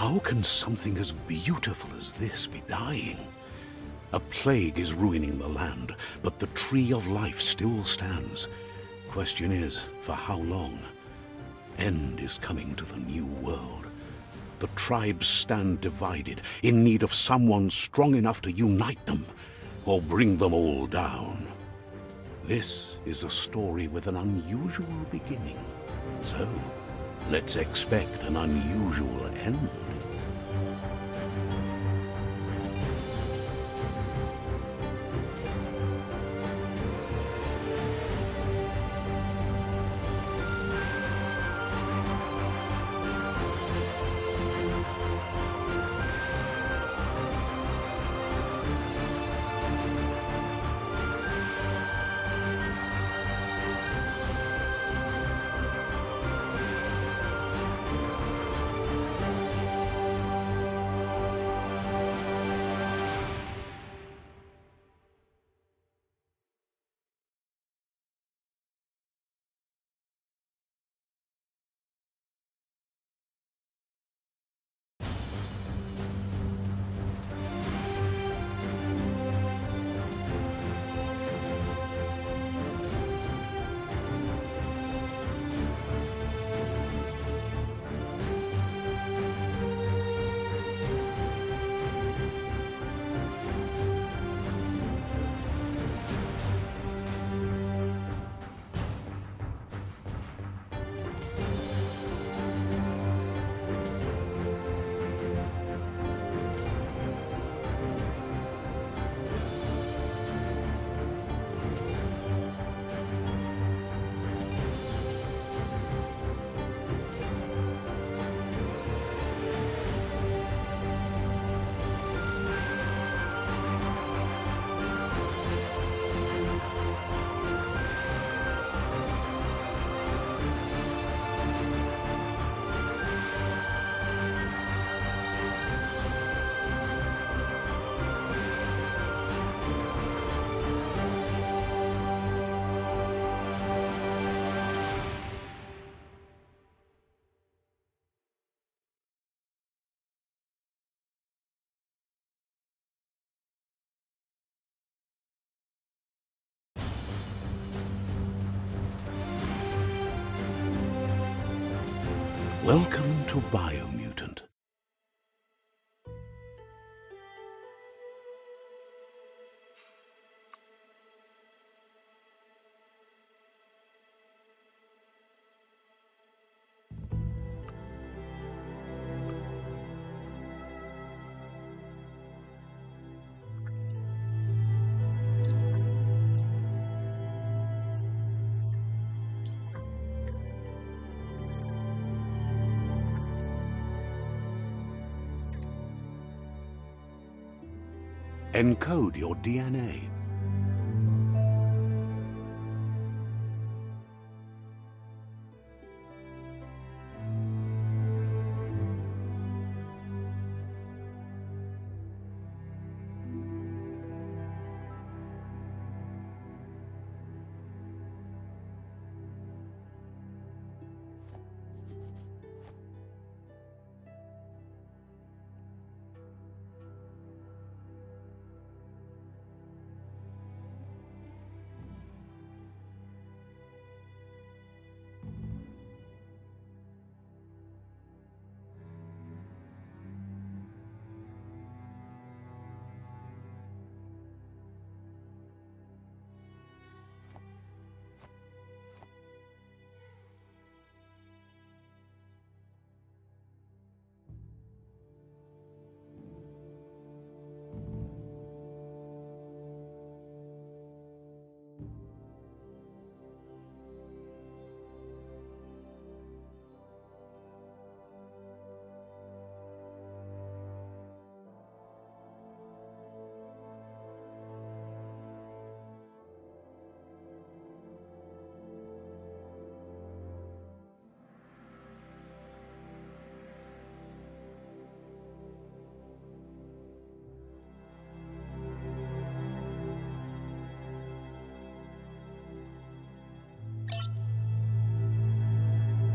How can something as beautiful as this be dying? A plague is ruining the land, but the tree of life still stands. Question is, for how long? End is coming to the new world. The tribes stand divided, in need of someone strong enough to unite them, or bring them all down. This is a story with an unusual beginning. So, let's expect an unusual end. Welcome to Biomutant. Encode your DNA.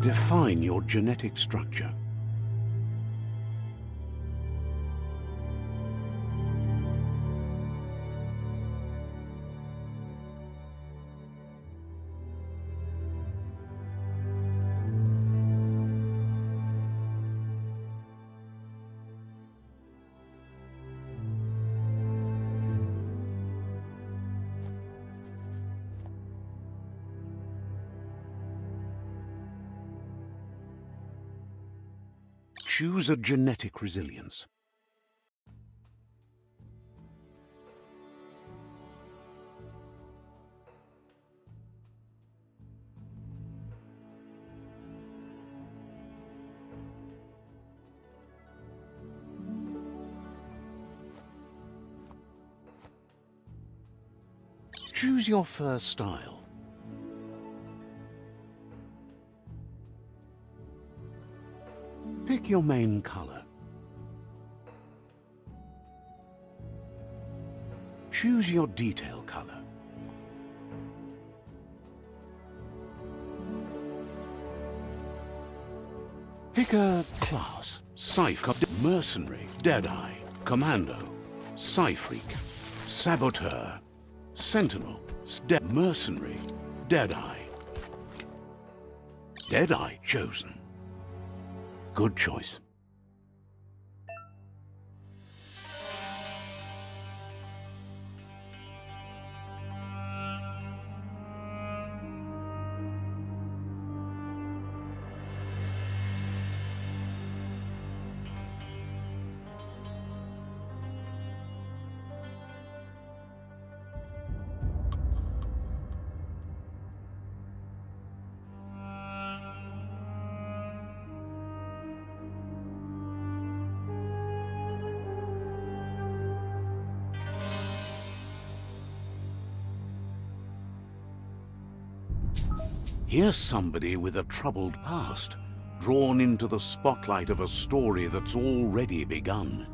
Define your genetic structure. Choose a genetic resilience. Choose your first style. Pick your main color. Choose your detail color. Pick a class. Scythe, Mercenary, Deadeye, Commando, Psy-Freak, Saboteur, Sentinel, Mercenary, Deadeye. Deadeye chosen. Good choice. Here's somebody with a troubled past, drawn into the spotlight of a story that's already begun.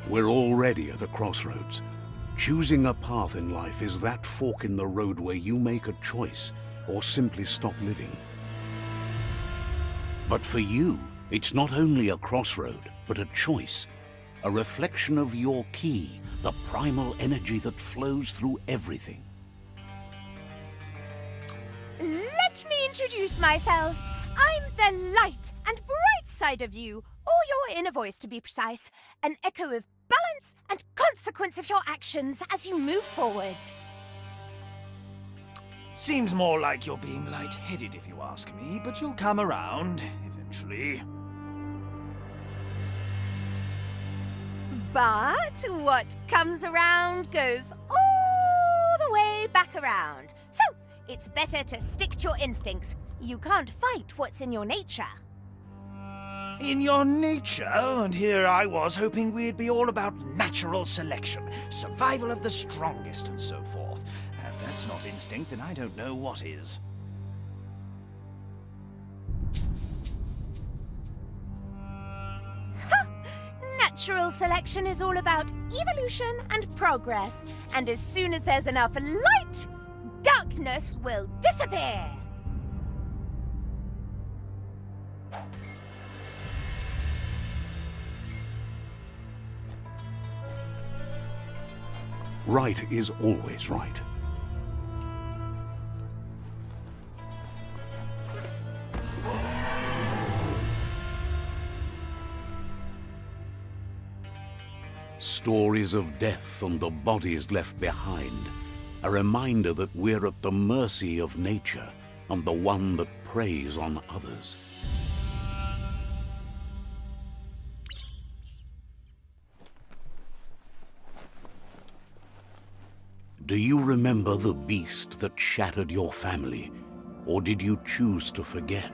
We're already at a crossroads. Choosing a path in life is that fork in the road where you make a choice or simply stop living. But for you, it's not only a crossroad, but a choice. A reflection of your key, the primal energy that flows through everything. Let me introduce myself. I'm the light and bright side of you, or your inner voice to be precise, an echo of balance and consequence of your actions as you move forward. Seems more like you're being light-headed if you ask me, but you'll come around eventually. But what comes around goes all the way back around. So, it's better to stick to your instincts. You can't fight what's in your nature. In your nature, and here I was hoping we'd be all about natural selection, survival of the strongest, and so forth. If that's not instinct, then I don't know what is. Natural selection is all about evolution and progress, and as soon as there's enough light, darkness will disappear. Right is always right. Stories of death and the bodies left behind. A reminder that we're at the mercy of nature and the one that preys on others. Do you remember the beast that shattered your family, or did you choose to forget?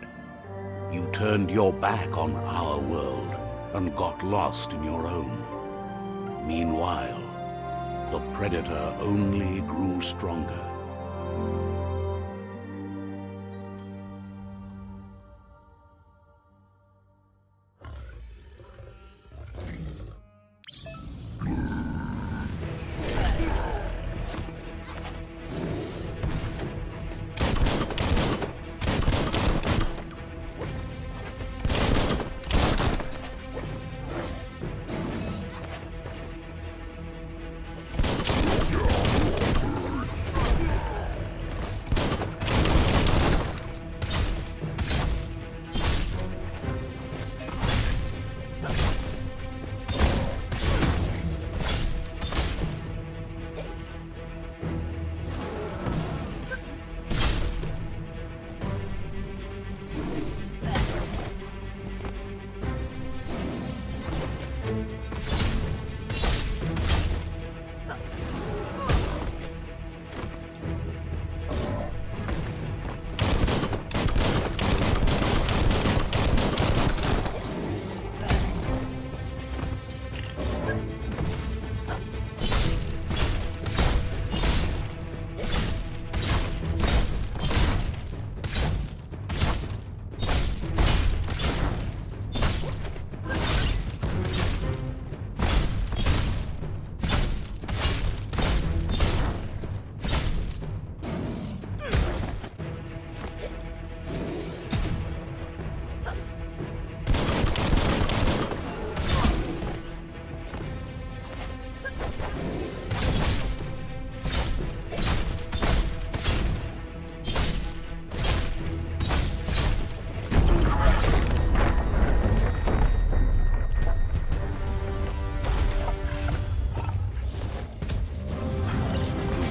You turned your back on our world and got lost in your own. Meanwhile, the predator only grew stronger.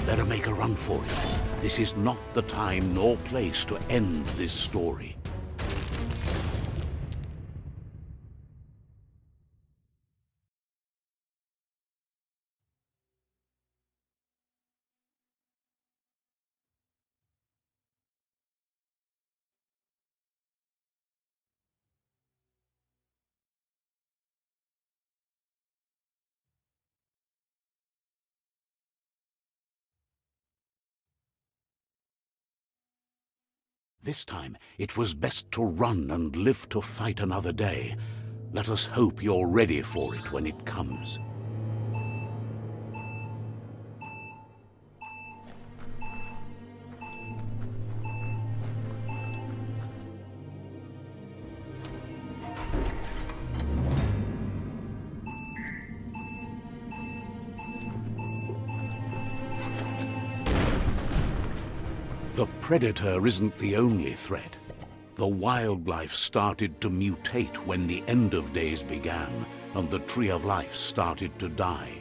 Better make a run for it. This is not the time nor place to end this story. This time, it was best to run and live to fight another day. Let us hope you're ready for it when it comes. The predator isn't the only threat. The wildlife started to mutate when the end of days began, and the tree of life started to die.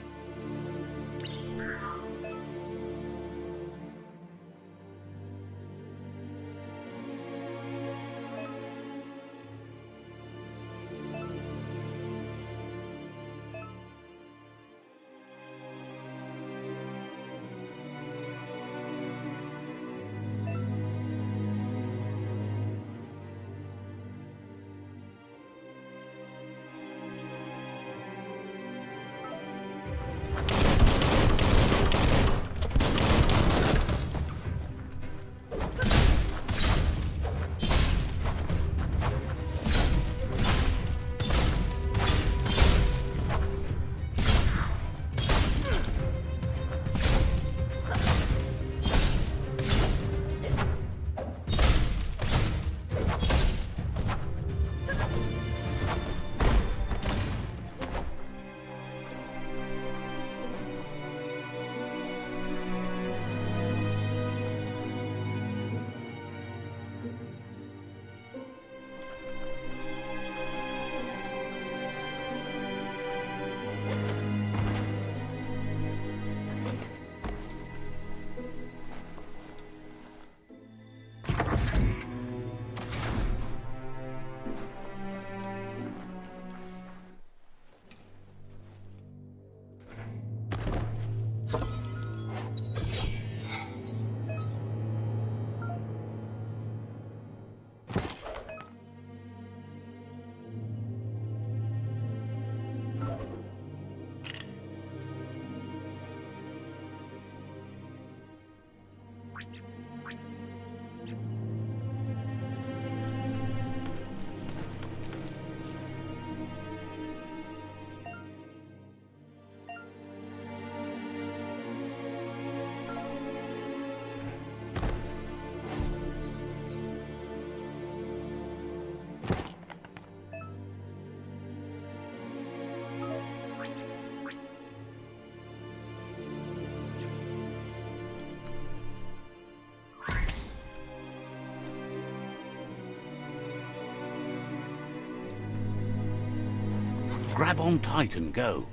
Grab on tight and go.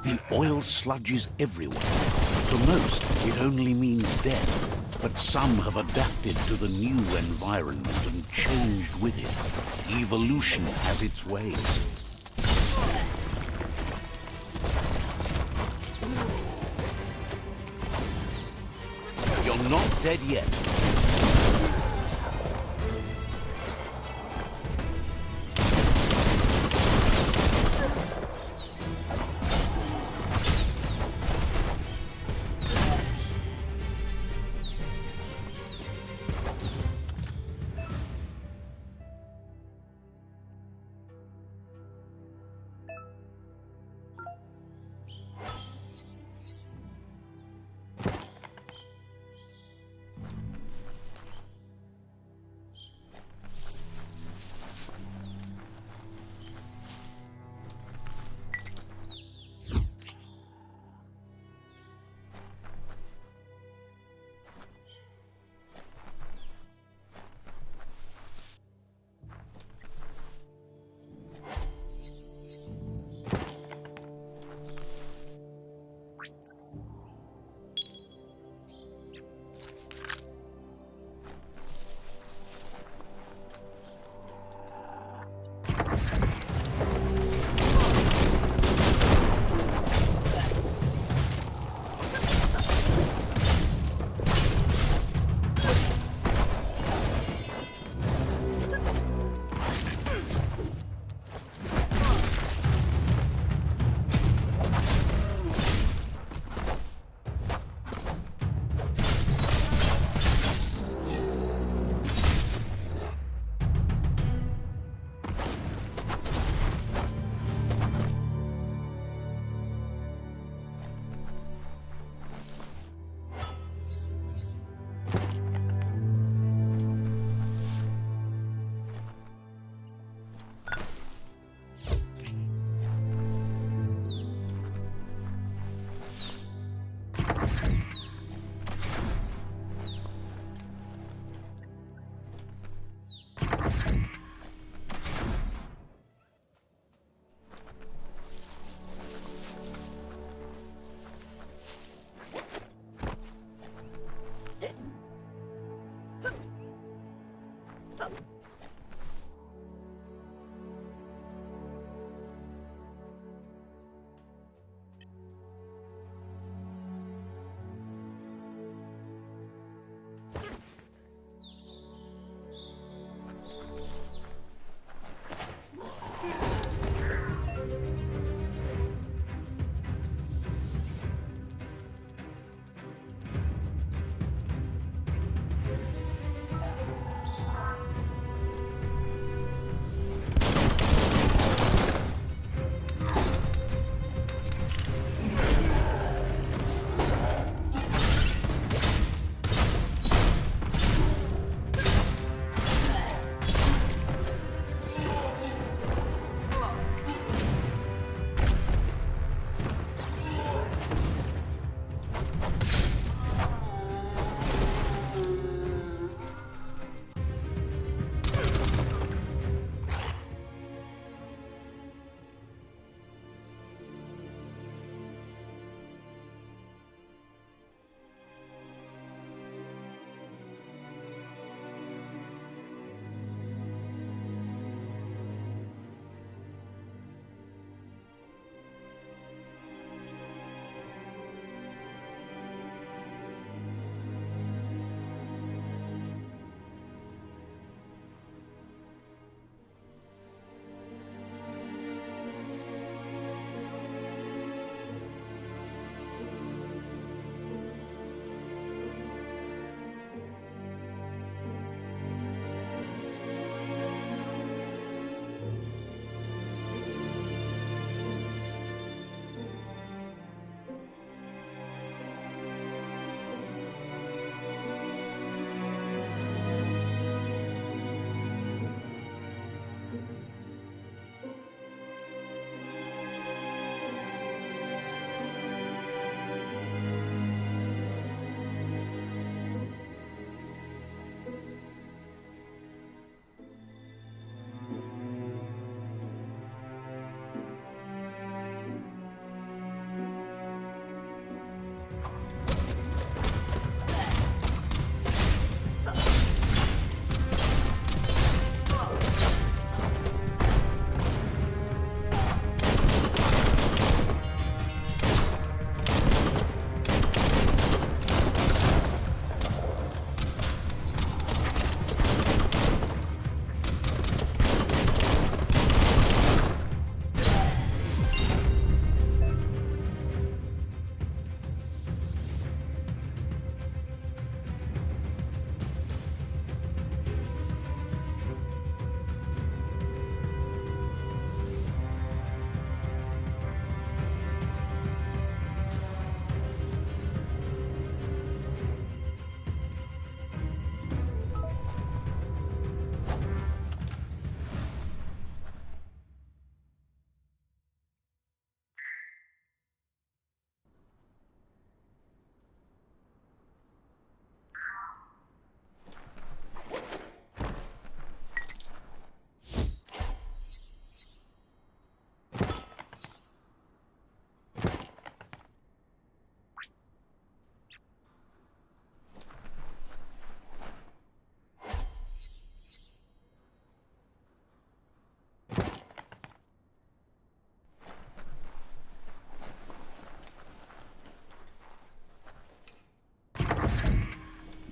The oil sludges everywhere. To most, it only means death. But some have adapted to the new environment and changed with it. Evolution has its ways. You're not dead yet.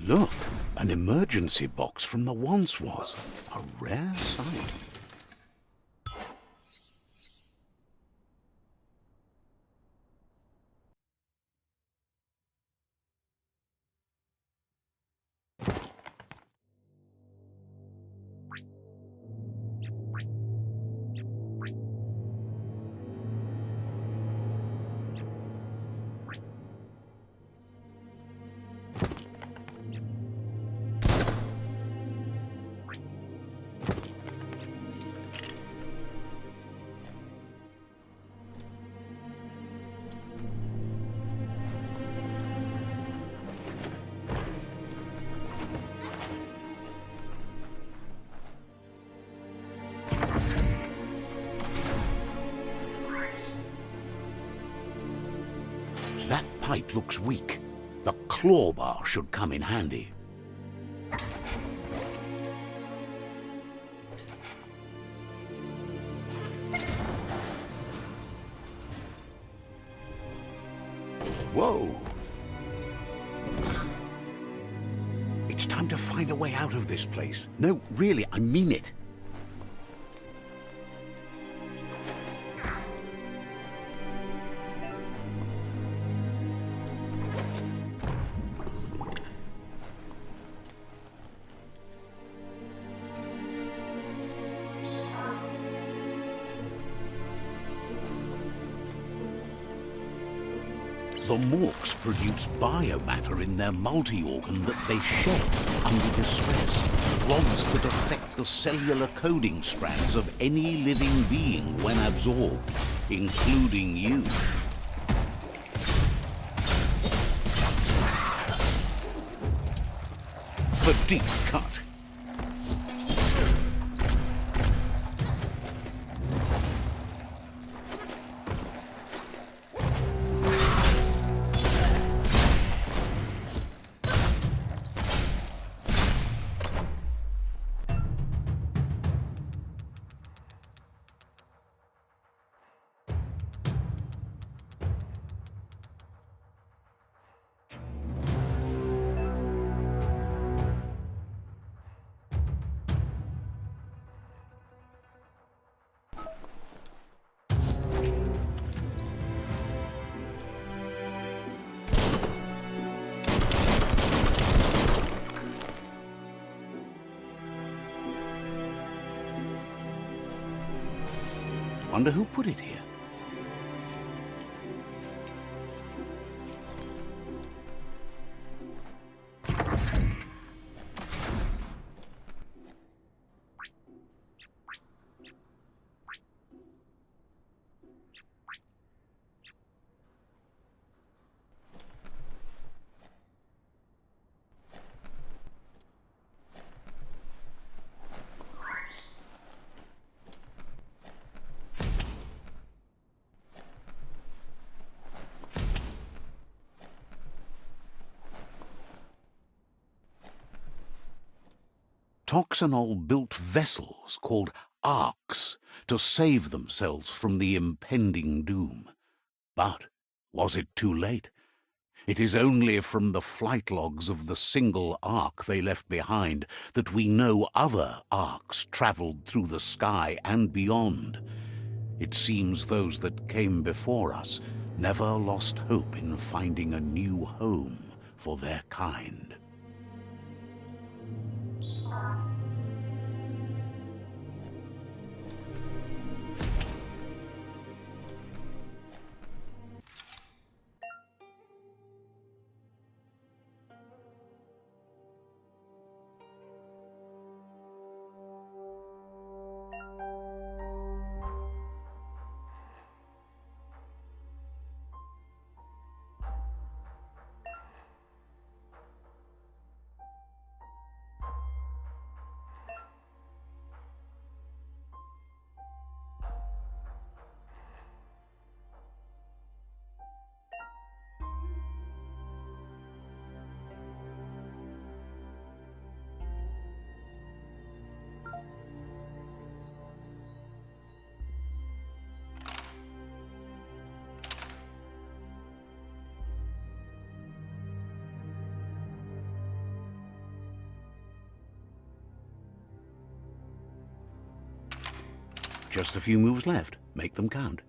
Look, an emergency box from the once was. A rare sight. That pipe looks weak. The claw bar should come in handy. Whoa! It's time to find a way out of this place. No, really, I mean it. The Morks produce biomatter in their multi-organ that they shed under distress. Rods that affect the cellular coding strands of any living being when absorbed, including you. The deep cut. Wonder who put it here. Toxanol built vessels called arks to save themselves from the impending doom. But was it too late? It is only from the flight logs of the single ark they left behind that we know other arks travelled through the sky and beyond. It seems those that came before us never lost hope in finding a new home for their kind. Just a few moves left. Make them count.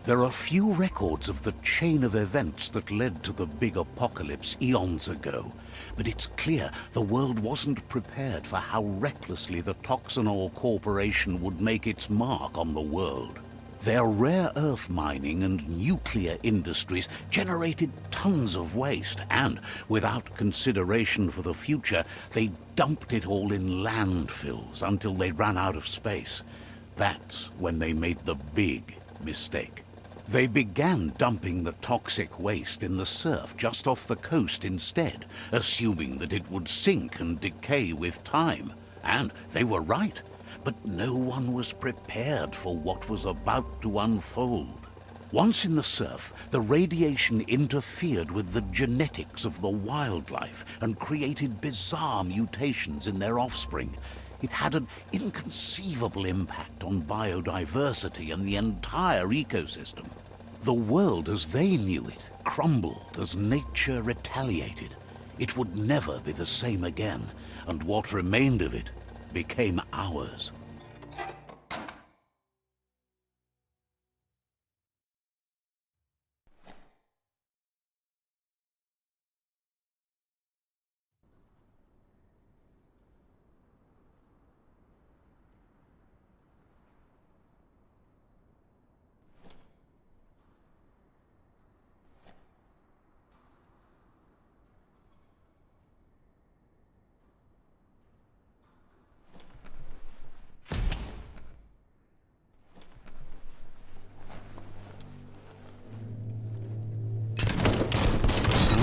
There are few records of the chain of events that led to the big apocalypse eons ago, but it's clear the world wasn't prepared for how recklessly the Toxanol Corporation would make its mark on the world. Their rare earth mining and nuclear industries generated tons of waste, and without consideration for the future, they dumped it all in landfills until they ran out of space. That's when they made the big mistake. They began dumping the toxic waste in the surf just off the coast instead, assuming that it would sink and decay with time. And they were right, but no one was prepared for what was about to unfold. Once in the surf, the radiation interfered with the genetics of the wildlife and created bizarre mutations in their offspring. It had an inconceivable impact on biodiversity and the entire ecosystem. The world as they knew it crumbled as nature retaliated. It would never be the same again, and what remained of it became ours.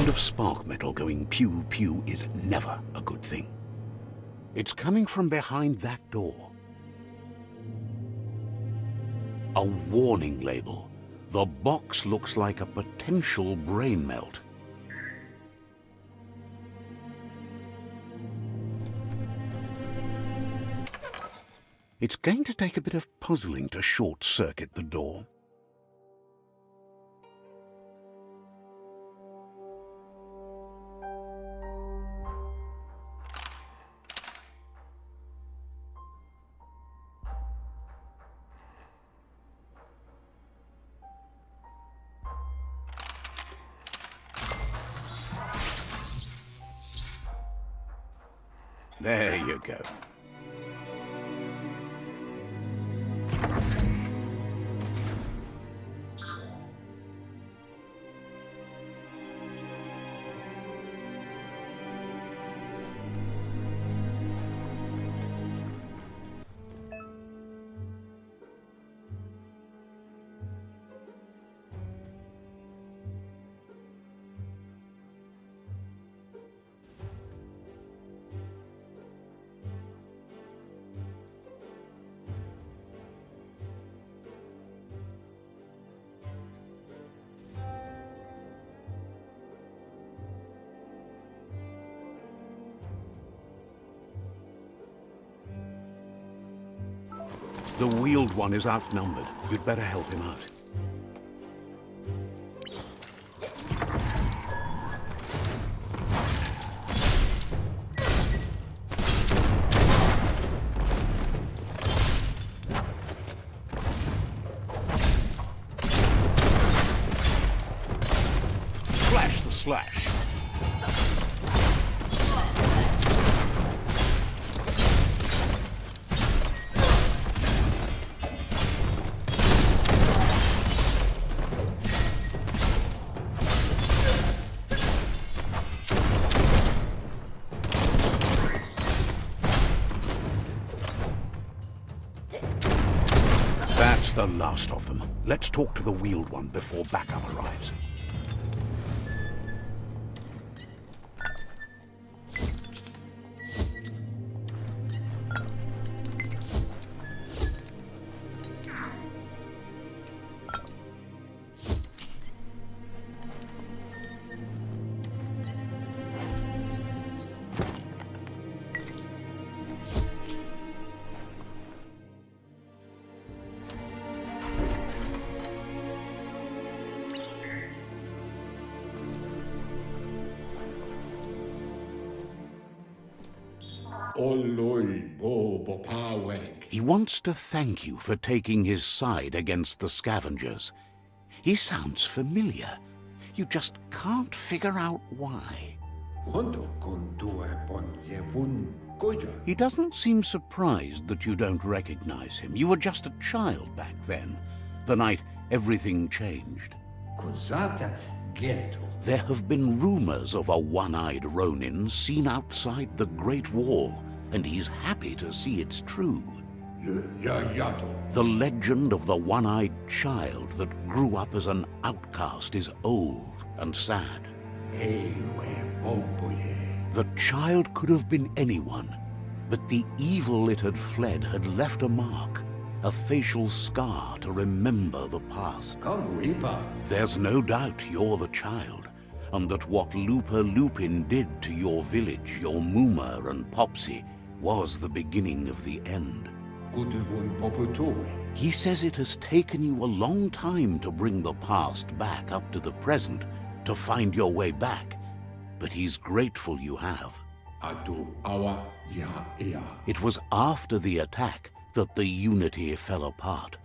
Of spark metal going pew-pew is never a good thing. It's coming from behind that door. A warning label. The box looks like a potential brain melt. It's going to take a bit of puzzling to short-circuit the door. There you go. The wheeled one is outnumbered. You'd better help him out. Flash the slash. That's the last of them. Let's talk to the wheeled one before backup arrives. He wants to thank you for taking his side against the scavengers. He sounds familiar. You just can't figure out why. He doesn't seem surprised that you don't recognize him. You were just a child back then, the night everything changed. There have been rumors of a one-eyed Ronin seen outside the Great Wall, and he's happy to see it's true. The legend of the one-eyed child that grew up as an outcast is old and sad. The child could have been anyone, but the evil it had fled had left a mark, a facial scar to remember the past. There's no doubt you're the child, and that what Lupa Lupin did to your village, your Muma and Popsy, was the beginning of the end. He says it has taken you a long time to bring the past back up to the present, to find your way back, but he's grateful you have. It was after the attack that the unity fell apart.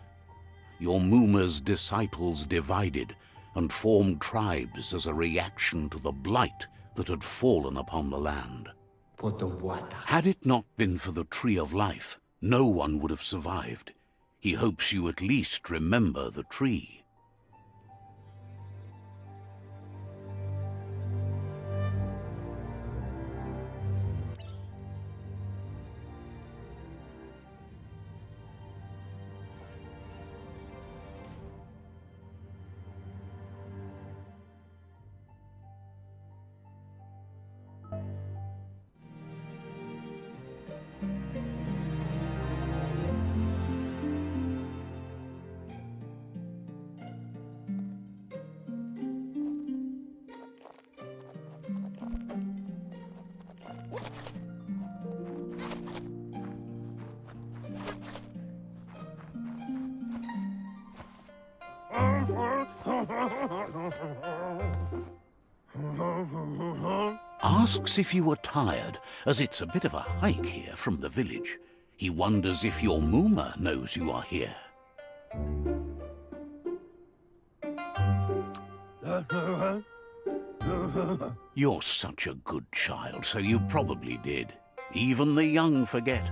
Your Muma's disciples divided and formed tribes as a reaction to the blight that had fallen upon the land. Had it not been for the Tree of Life, no one would have survived. He hopes you at least remember the tree. Asks if you were tired, as it's a bit of a hike here from the village. He wonders if your Muma knows you are here. You're such a good child, so you probably did. Even the young forget.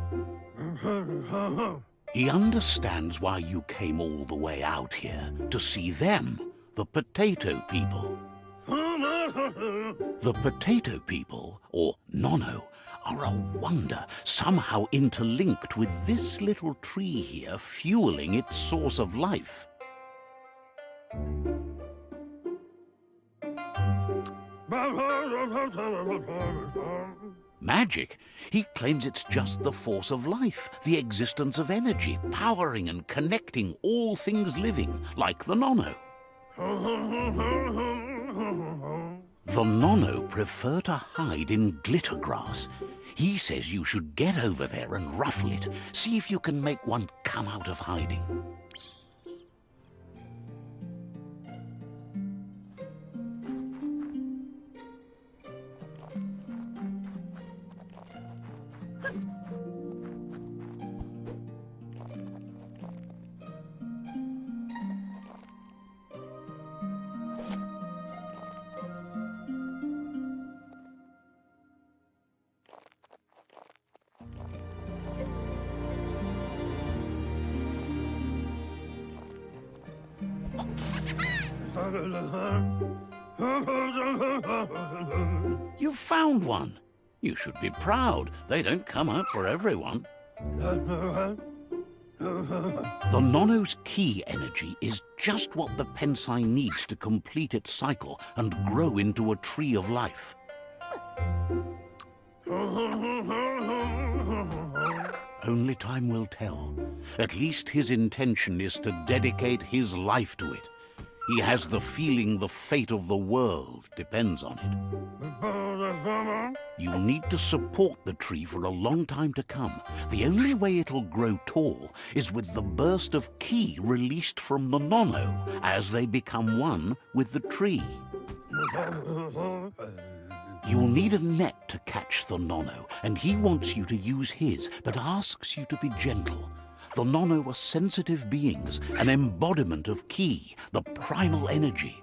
He understands why you came all the way out here, to see them, the potato people. The potato people, or Nono, are a wonder, somehow interlinked with this little tree here fueling its source of life. Magic? He claims it's just the force of life, the existence of energy, powering and connecting all things living, like the Nono. The Nono prefer to hide in glitter grass. He says you should get over there and ruffle it. See if you can make one come out of hiding. You found one. You should be proud. They don't come out for everyone. The Nono's key energy is just what the Pensai needs to complete its cycle and grow into a tree of life. Only time will tell. At least his intention is to dedicate his life to it. He has the feeling the fate of the world depends on it. You'll need to support the tree for a long time to come. The only way it'll grow tall is with the burst of ki released from the Nono as they become one with the tree. You'll need a net to catch the Nono, and he wants you to use his, but asks you to be gentle. The Nono are sensitive beings, an embodiment of ki, the primal energy.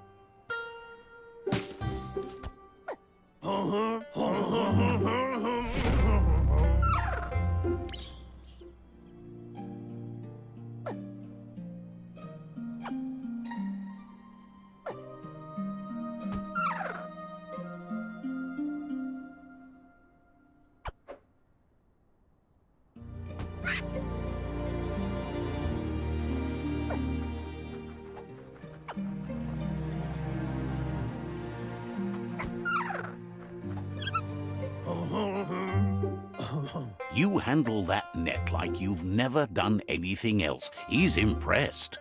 You handle that net like you've never done anything else. He's impressed.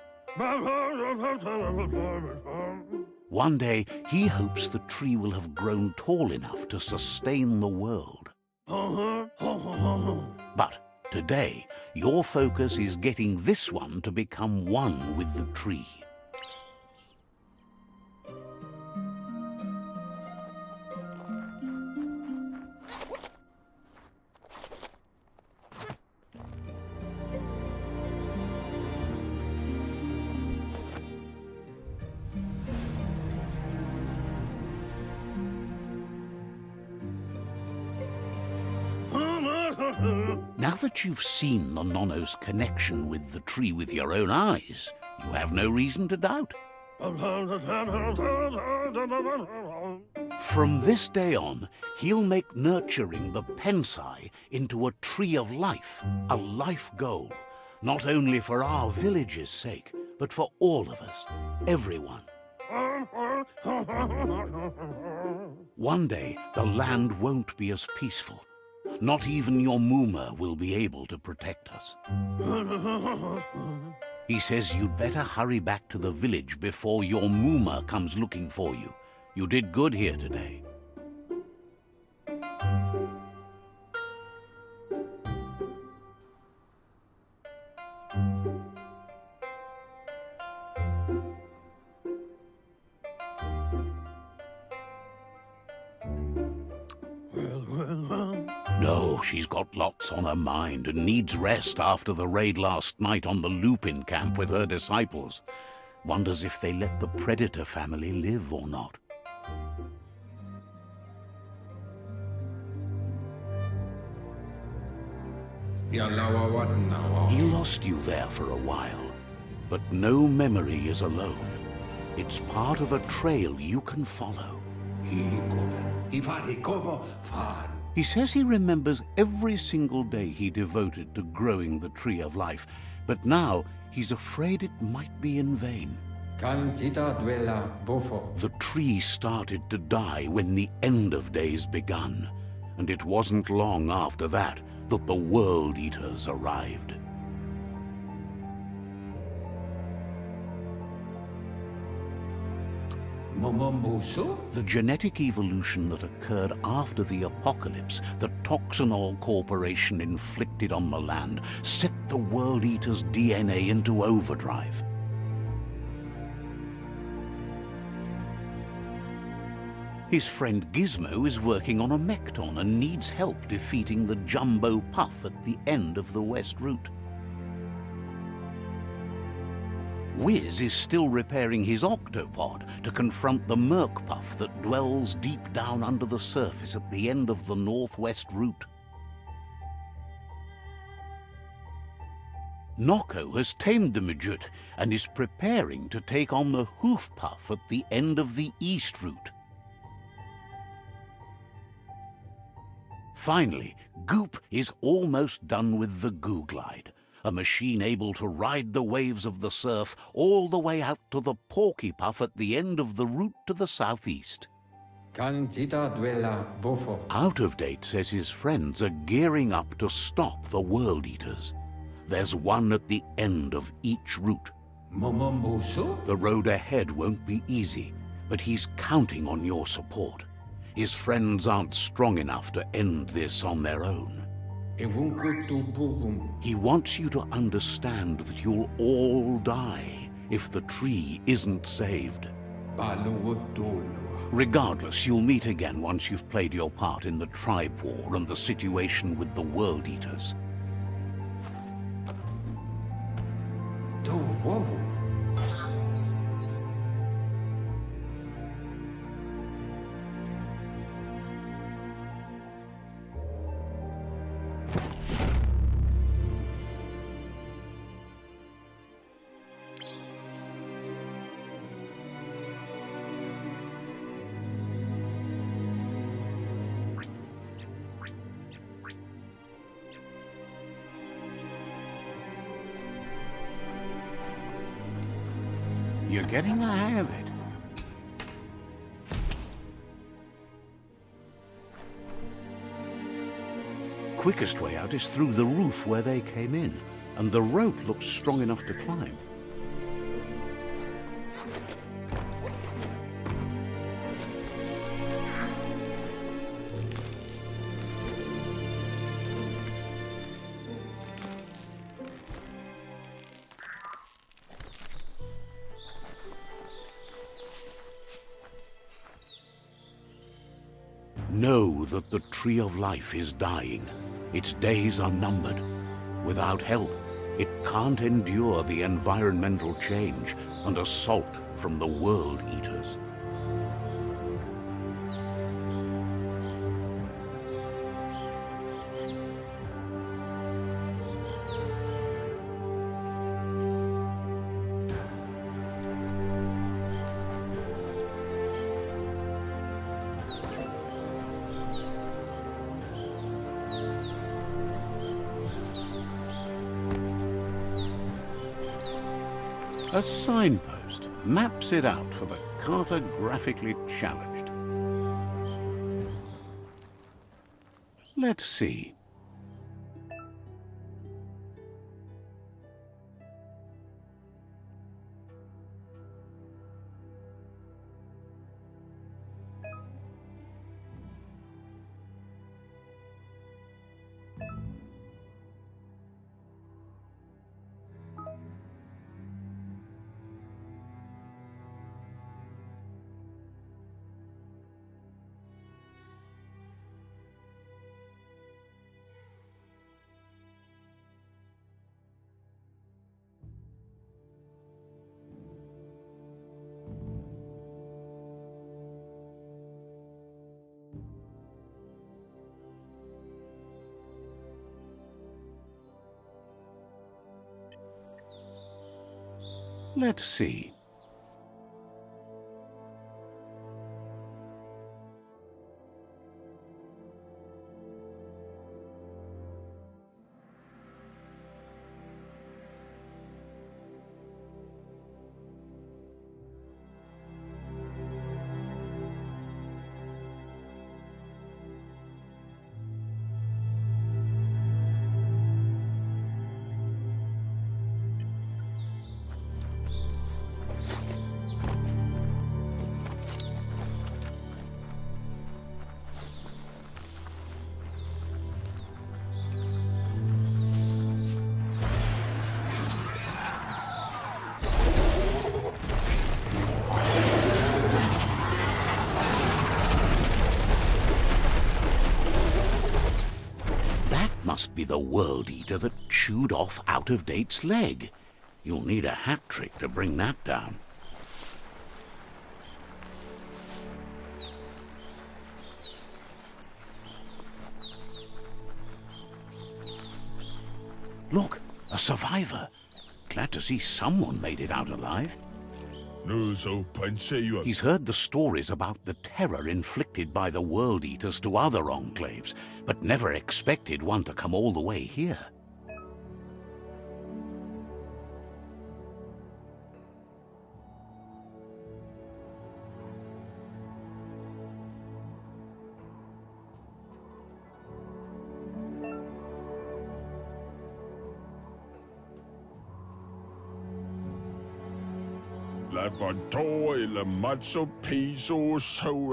One day, he hopes the tree will have grown tall enough to sustain the world. But today, your focus is getting this one to become one with the tree. Now that you've seen the Nono's connection with the tree with your own eyes, you have no reason to doubt. From this day on, he'll make nurturing the Pensai into a tree of life, a life goal, not only for our village's sake, but for all of us, everyone. One day, the land won't be as peaceful. Not even your Muma will be able to protect us. He says you'd better hurry back to the village before your Muma comes looking for you. You did good here today. No, she's got lots on her mind and needs rest after the raid last night on the Lupin camp with her disciples. Wonders if they let the Predator family live or not. He lost you there for a while, but no memory is alone. It's part of a trail you can follow. He says he remembers every single day he devoted to growing the Tree of Life, but now he's afraid it might be in vain. The tree started to die when the end of days begun, and it wasn't long after that that the World Eaters arrived. The genetic evolution that occurred after the apocalypse that Toxanol Corporation inflicted on the land set the World Eater's DNA into overdrive. His friend Gizmo is working on a Mekton and needs help defeating the Jumbo Puff at the end of the West Route. Wiz is still repairing his octopod to confront the Merc Puff that dwells deep down under the surface at the end of the Northwest Route. Nocco has tamed the Midget and is preparing to take on the Hoof Puff at the end of the East Route. Finally, Goop is almost done with the Goo Glide. a machine able to ride the waves of the surf all the way out to the Porky Puff at the end of the route to the southeast. Candida duela bofo. Out of Date says his friends are gearing up to stop the World Eaters. There's one at the end of each route. Momombusu? The road ahead won't be easy, but he's counting on your support. His friends aren't strong enough to end this on their own. He wants you to understand that you'll all die if the tree isn't saved. Regardless, you'll meet again once you've played your part in the tribe war and the situation with the World Eaters. You're getting the hang of it. Quickest way out is through the roof where they came in, and the rope looks strong enough to climb. Know that the Tree of Life is dying. Its days are numbered. Without help, it can't endure the environmental change and assault from the World Eaters. A signpost maps it out for the cartographically challenged. Let's see. Let's see. Must be the World Eater that chewed off Out of Date's leg. You'll need a hat trick to bring that down. Look, a survivor. Glad to see someone made it out alive. He's heard the stories about the terror inflicted by the World Eaters to other enclaves, but never expected one to come all the way here.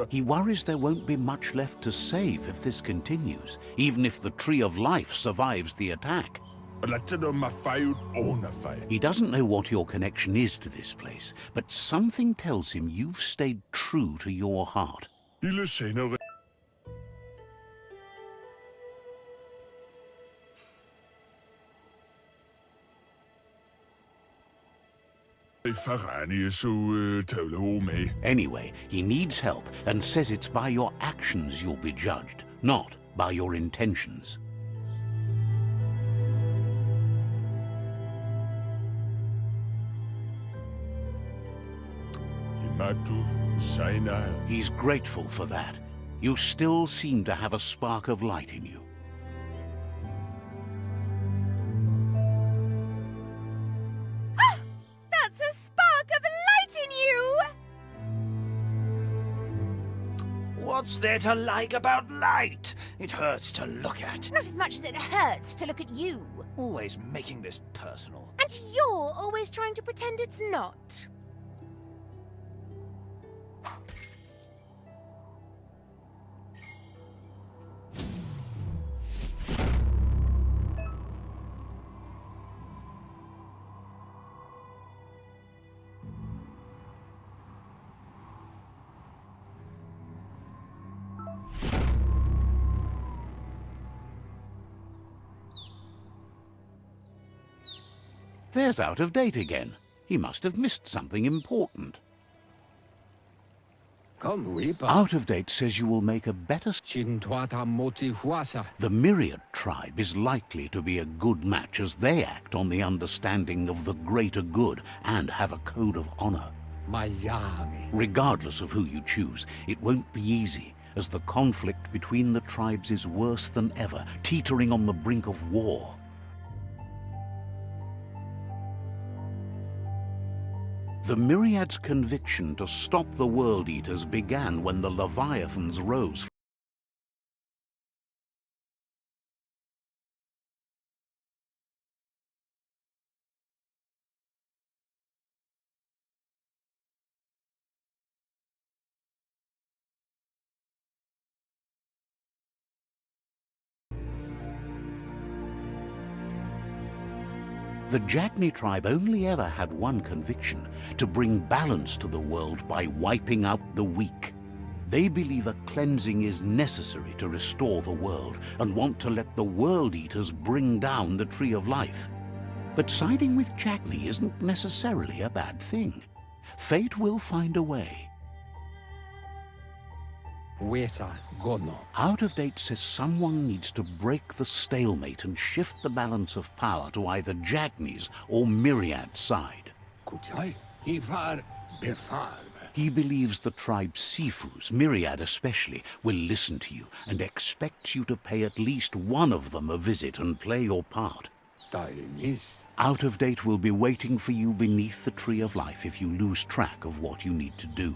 He worries there won't be much left to save if this continues, even if the Tree of Life survives the attack. He doesn't know what your connection is to this place, but something tells him you've stayed true to your heart. Anyway, he needs help and says it's by your actions you'll be judged, not by your intentions. He's grateful for that. You still seem to have a spark of light in you. That's a spark of light in you! What's there to like about light? It hurts to look at. Not as much as it hurts to look at you. Always making this personal. And you're always trying to pretend it's not. There's Out of Date again. He must have missed something important. Come, Reaper. Out of Date says you will make a better... Chintuata motihuasa. The Myriad tribe is likely to be a good match as they act on the understanding of the greater good and have a code of honor. Miami. Regardless of who you choose, it won't be easy, as the conflict between the tribes is worse than ever, teetering on the brink of war. The Myriad's conviction to stop the World Eaters began when the Leviathans rose. The Jagni tribe only ever had one conviction: to bring balance to the world by wiping out the weak. They believe a cleansing is necessary to restore the world and want to let the World Eaters bring down the Tree of Life. But siding with Jagni isn't necessarily a bad thing. Fate will find a way. Weta gono. Out of Date says someone needs to break the stalemate and shift the balance of power to either Jagni's or Myriad's side. Kuchai. Hifar befar. He believes the tribe's Sifus, Myriad especially, will listen to you and expects you to pay at least one of them a visit and play your part. Tainis. Out of Date will be waiting for you beneath the Tree of Life if you lose track of what you need to do.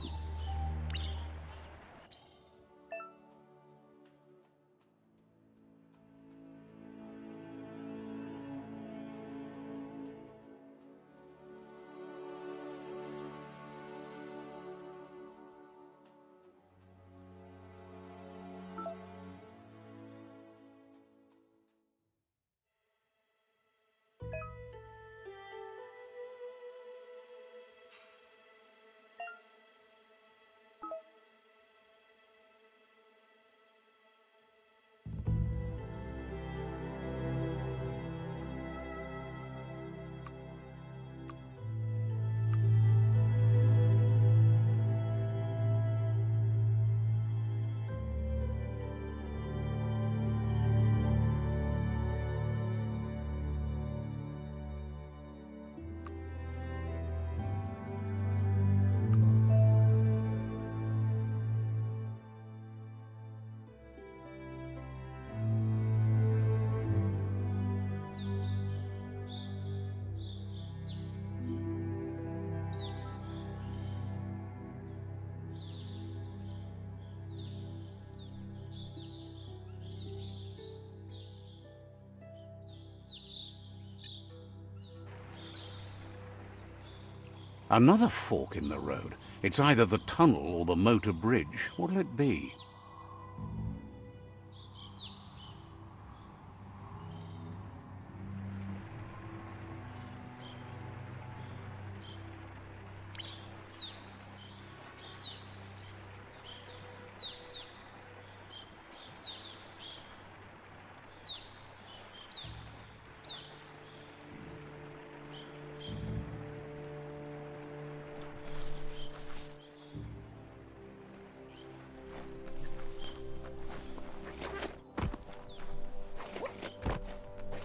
Another fork in the road. It's either the tunnel or the motor bridge. What'll it be?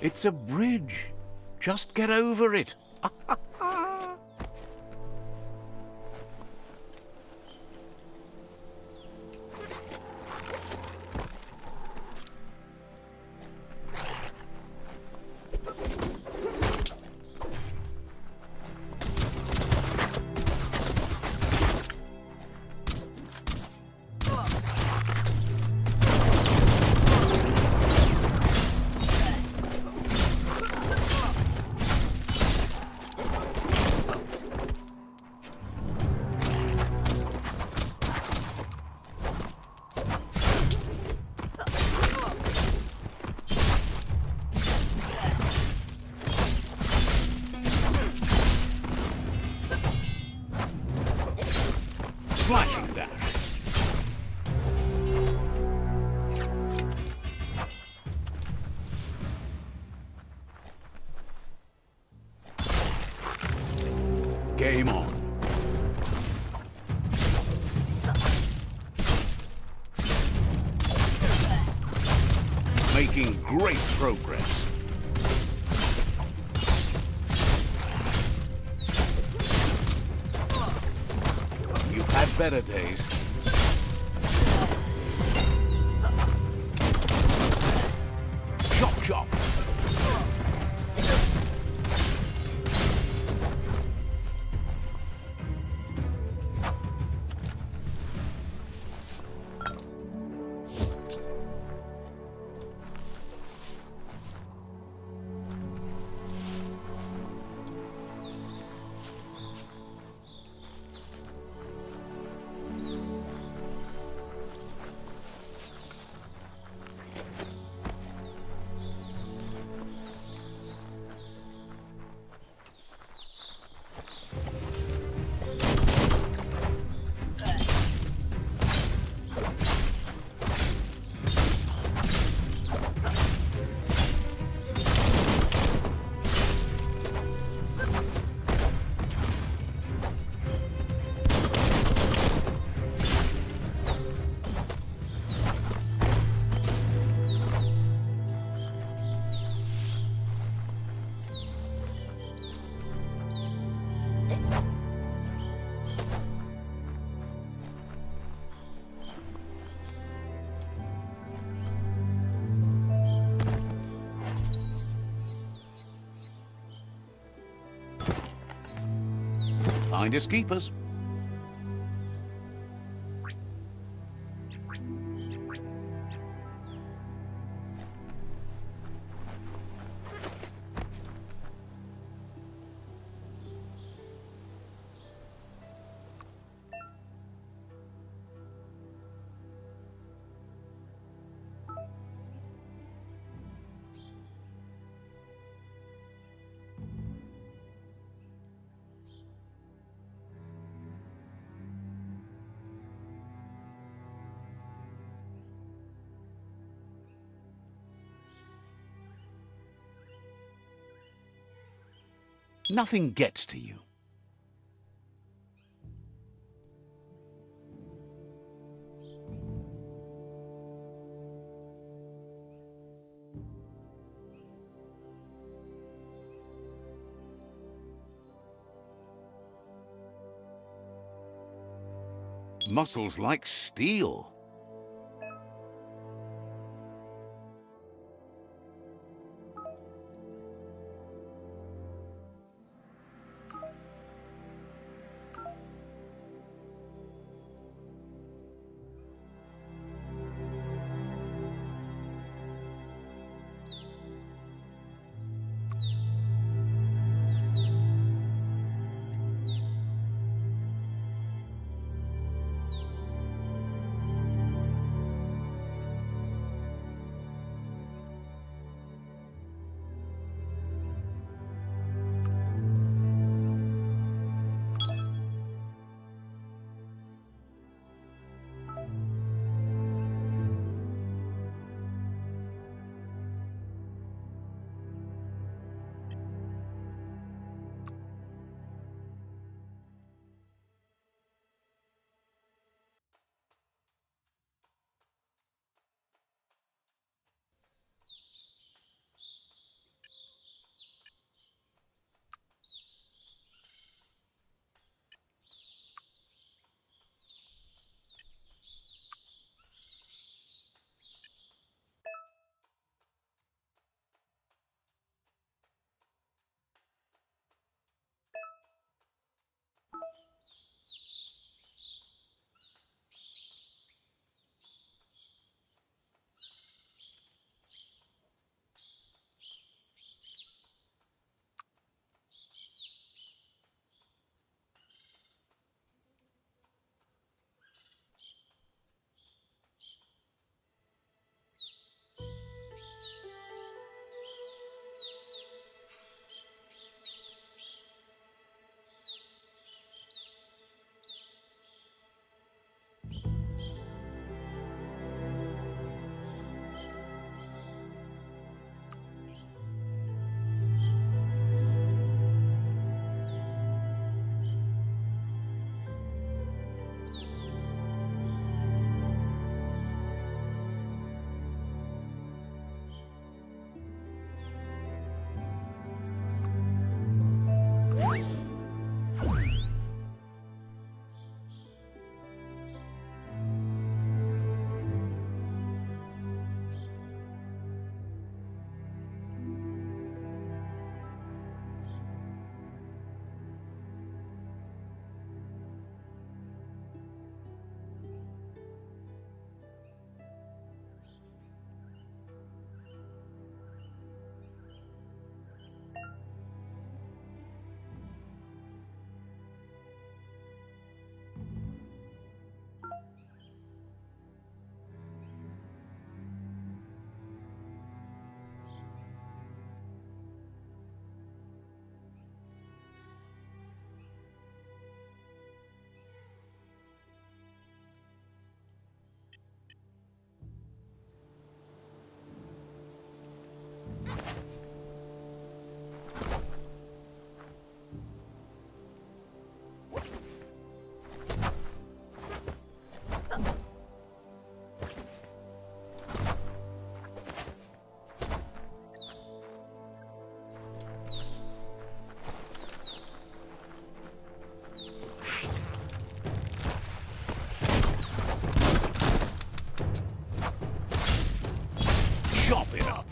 It's a bridge. Just get over it. Slashing dash. Game on. Making great progress. You've had better days. Chop chop. Finders keepers. Nothing gets to you. Muscles like steel. Chop it up.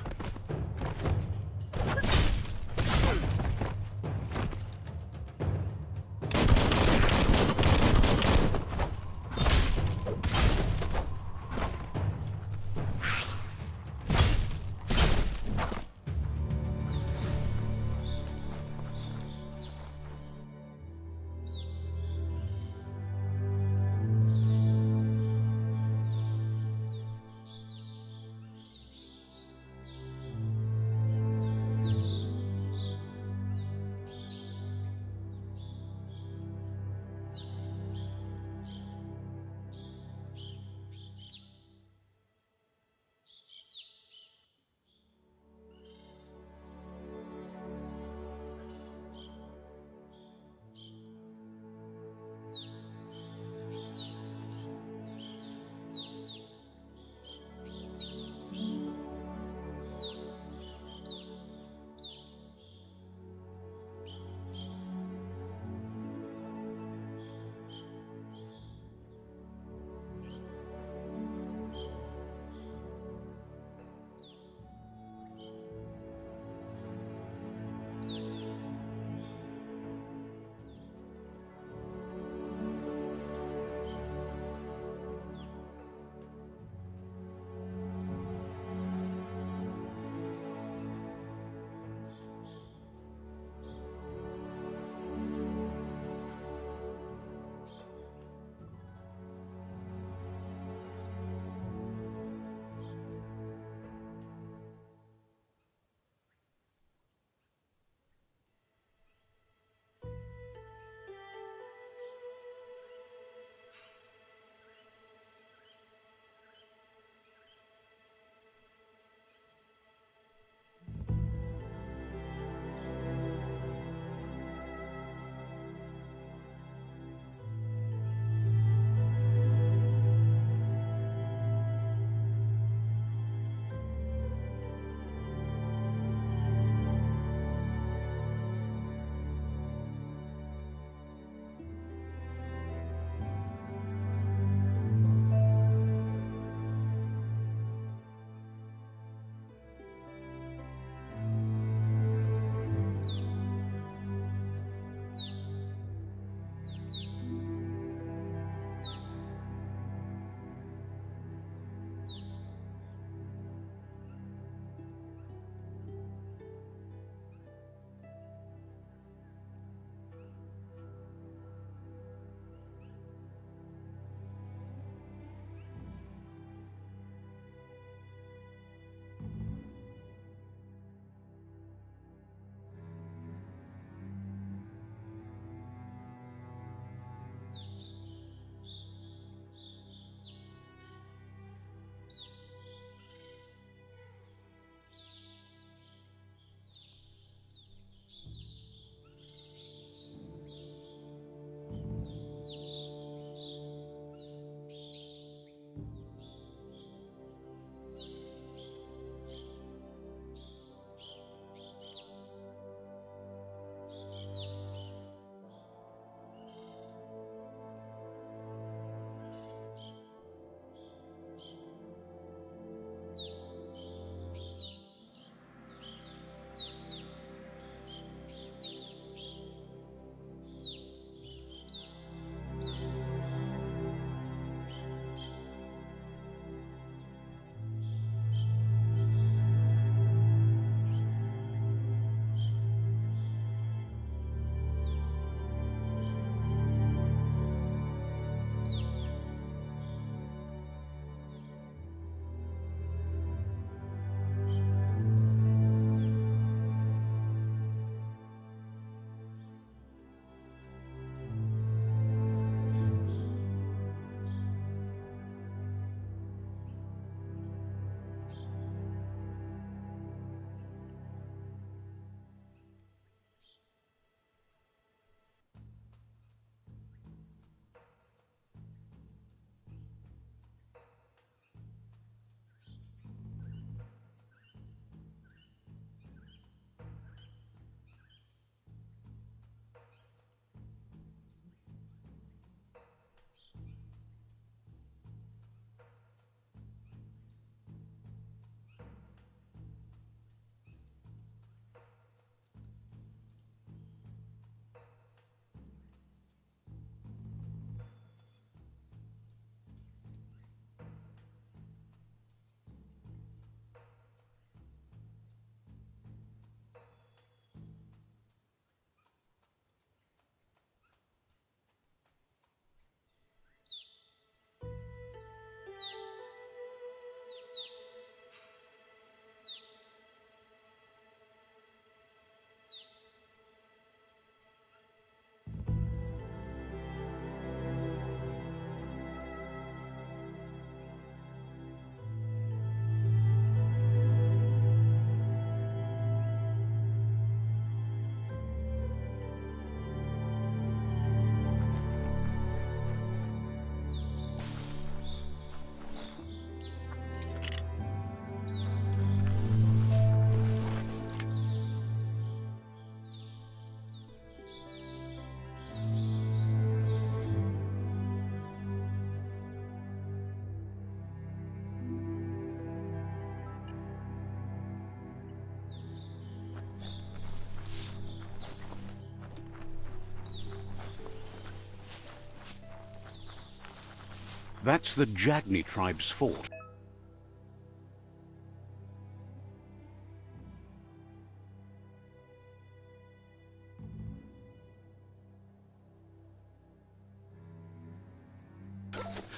That's the Jagni tribe's fort.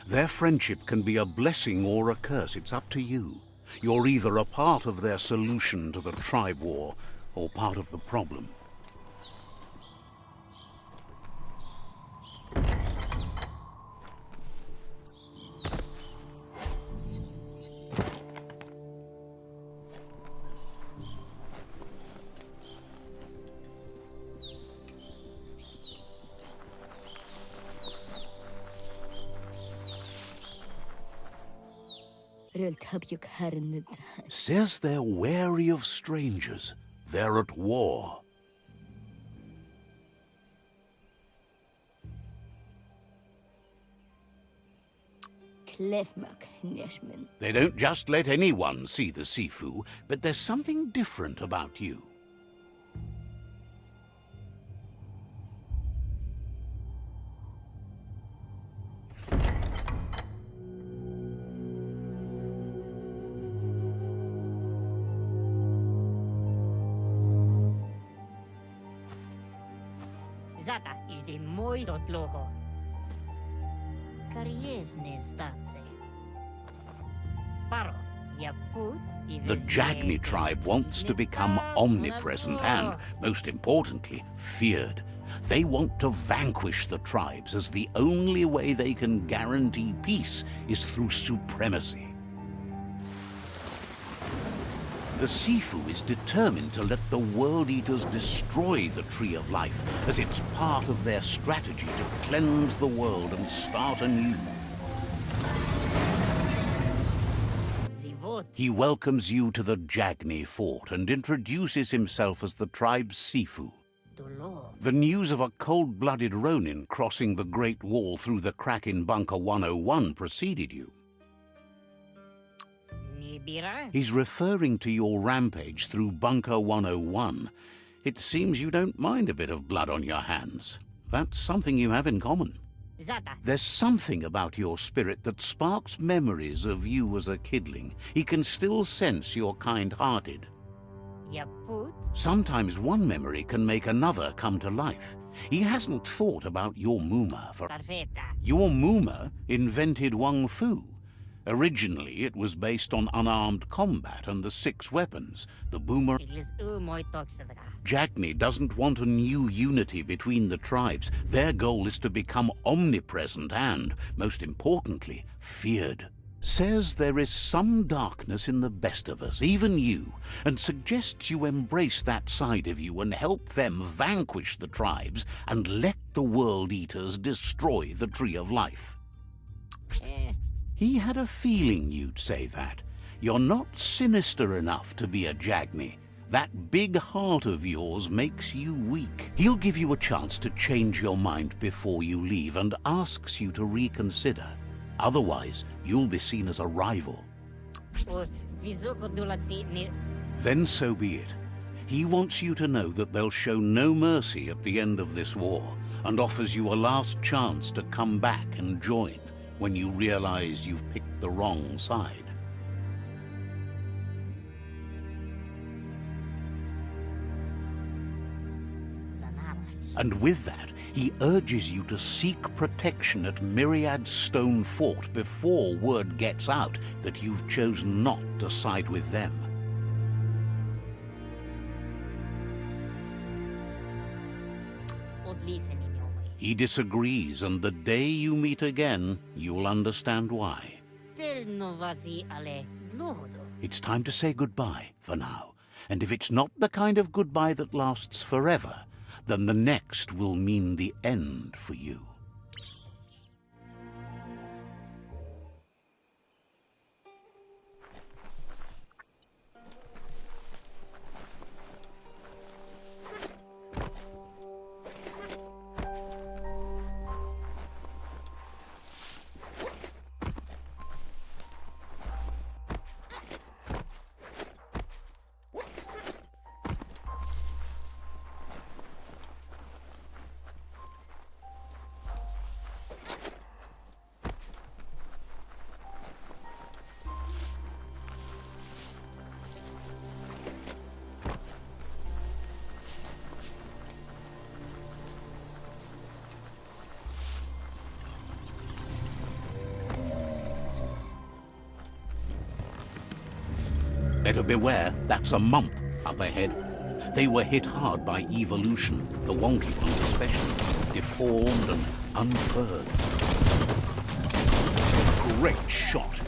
Their friendship can be a blessing or a curse. It's up to you. You're either a part of their solution to the tribe war or part of the problem. Says they're wary of strangers. They're at war. They don't just let anyone see the Sifu, but there's something different about you. Zata is the moi dotloho. Kariesne zdace. Paro, ya put The Jagni tribe wants to become omnipresent and, most importantly, feared. They want to vanquish the tribes, as the only way they can guarantee peace is through supremacy. The Sifu is determined to let the World Eaters destroy the Tree of Life, as it's part of their strategy to cleanse the world and start anew. He welcomes you to the Jagni fort and introduces himself as the tribe's Sifu. The news of a cold-blooded Ronin crossing the Great Wall through the crack in Bunker 101 preceded you. He's referring to your rampage through Bunker 101. It seems you don't mind a bit of blood on your hands. That's something you have in common. There's something about your spirit that sparks memories of you as a kidling. He can still sense you're kind-hearted. Sometimes one memory can make another come to life. He hasn't thought about your Muma for... Your Muma invented Wang Fu. Originally, it was based on unarmed combat and the 6 weapons, the boomer... Jagni doesn't want a new unity between the tribes. Their goal is to become omnipresent and, most importantly, feared. Says there is some darkness in the best of us, even you, and suggests you embrace that side of you and help them vanquish the tribes and let the World Eaters destroy the Tree of Life. He had a feeling you'd say that. You're not sinister enough to be a Jagni. That big heart of yours makes you weak. He'll give you a chance to change your mind before you leave and asks you to reconsider. Otherwise, you'll be seen as a rival. Then so be it. He wants you to know that they'll show no mercy at the end of this war and offers you a last chance to come back and join when you realize you've picked the wrong side. And with that, he urges you to seek protection at Myriad's Stone Fort before word gets out that you've chosen not to side with them. He disagrees, and the day you meet again, you'll understand why. It's time to say goodbye for now, and if it's not the kind of goodbye that lasts forever, then the next will mean the end for you. Better beware, that's a mump up ahead. They were hit hard by evolution, the wonky ones especially, deformed and unfurred. Great shot.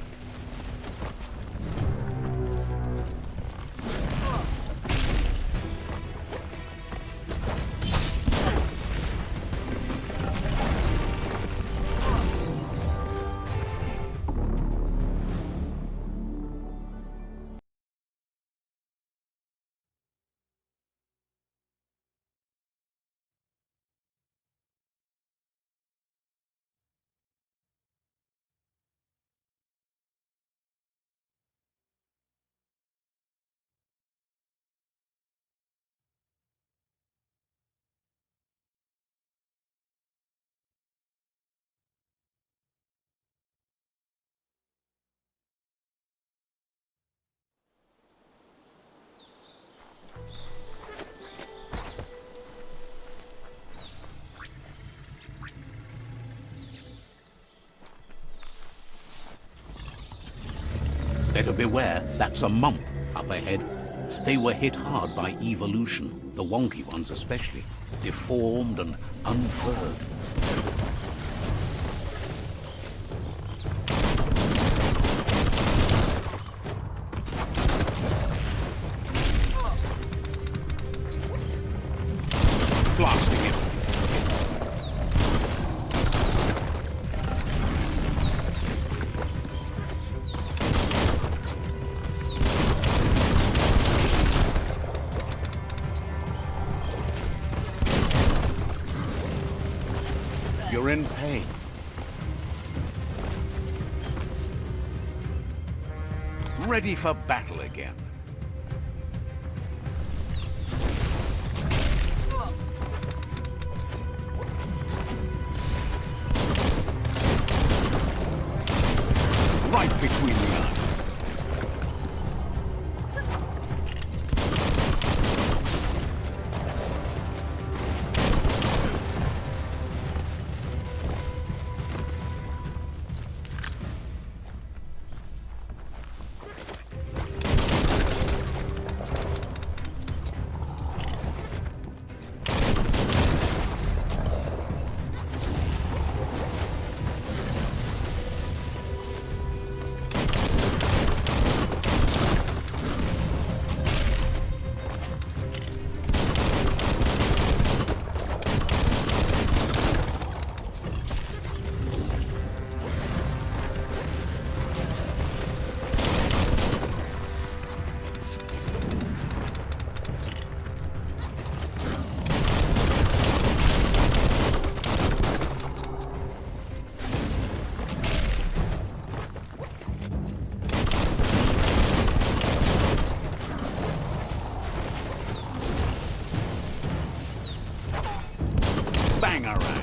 Better beware, that's a mump up ahead. They were hit hard by evolution, the wonky ones especially, deformed and unfurred. Blasting it. You're in pain. Ready for battle again. Right between the eyes. Bangarang.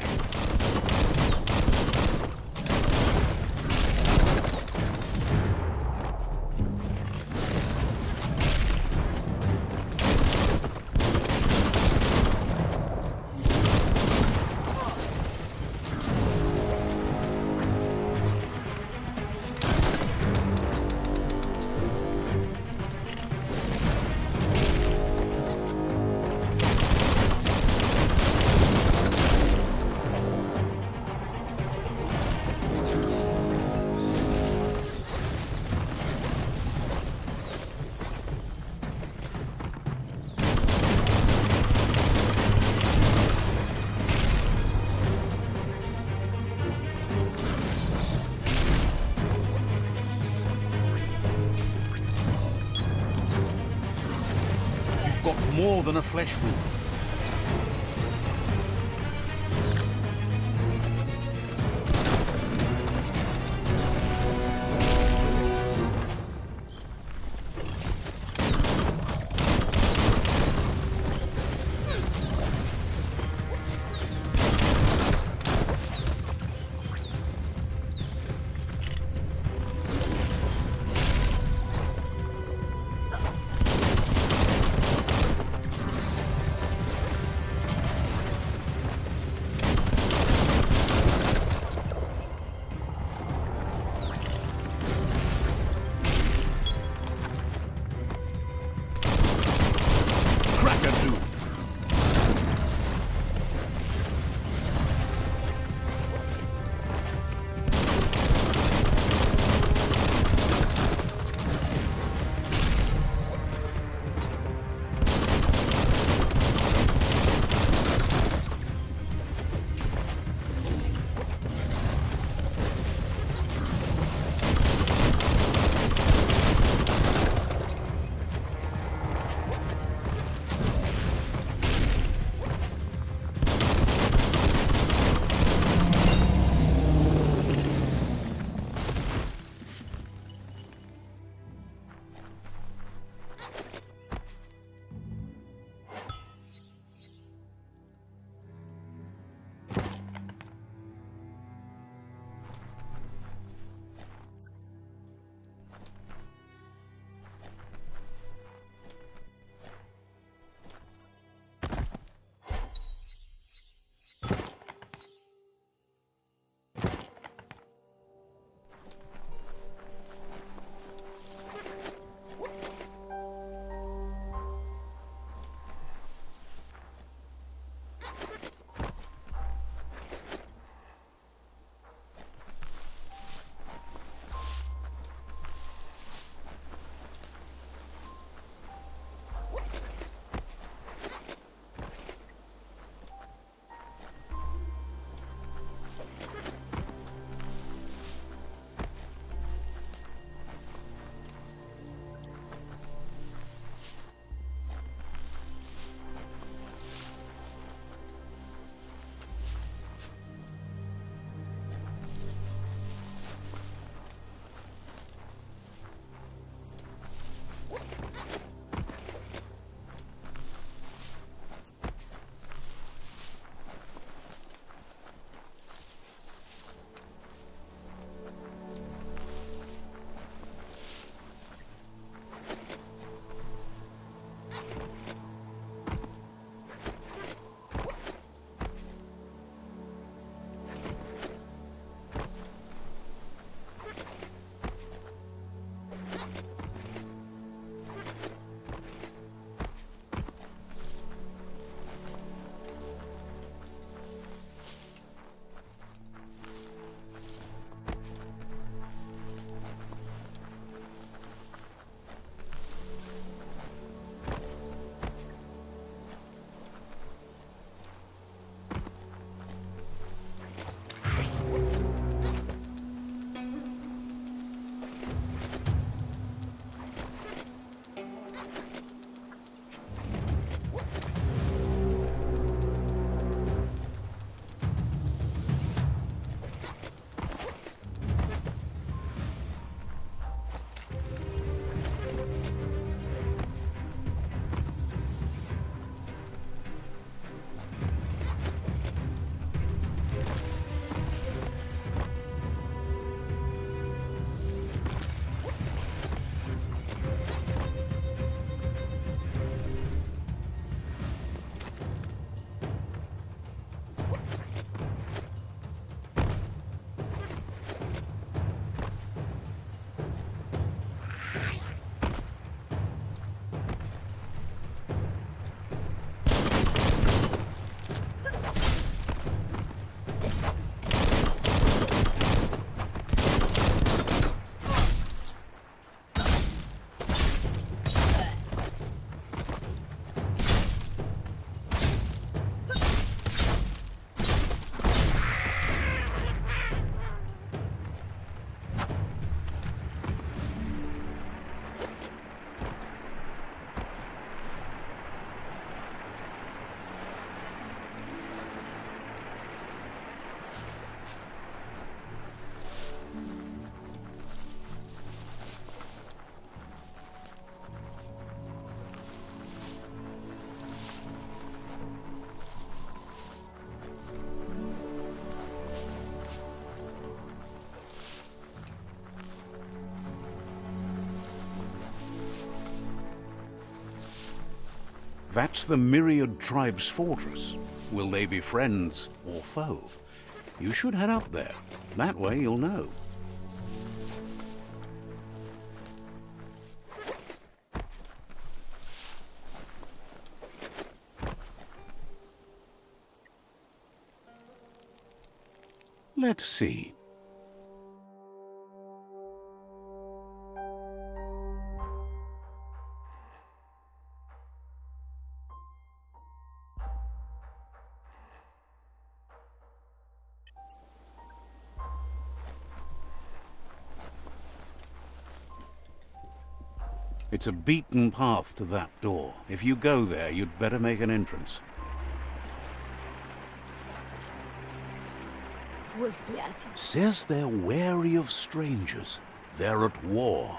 Got more than a flesh wound. That's the Myriad Tribe's fortress. Will they be friends or foe? You should head up there. That way you'll know. Let's see. It's a beaten path to that door. If you go there, you'd better make an entrance. Says they're wary of strangers. They're at war.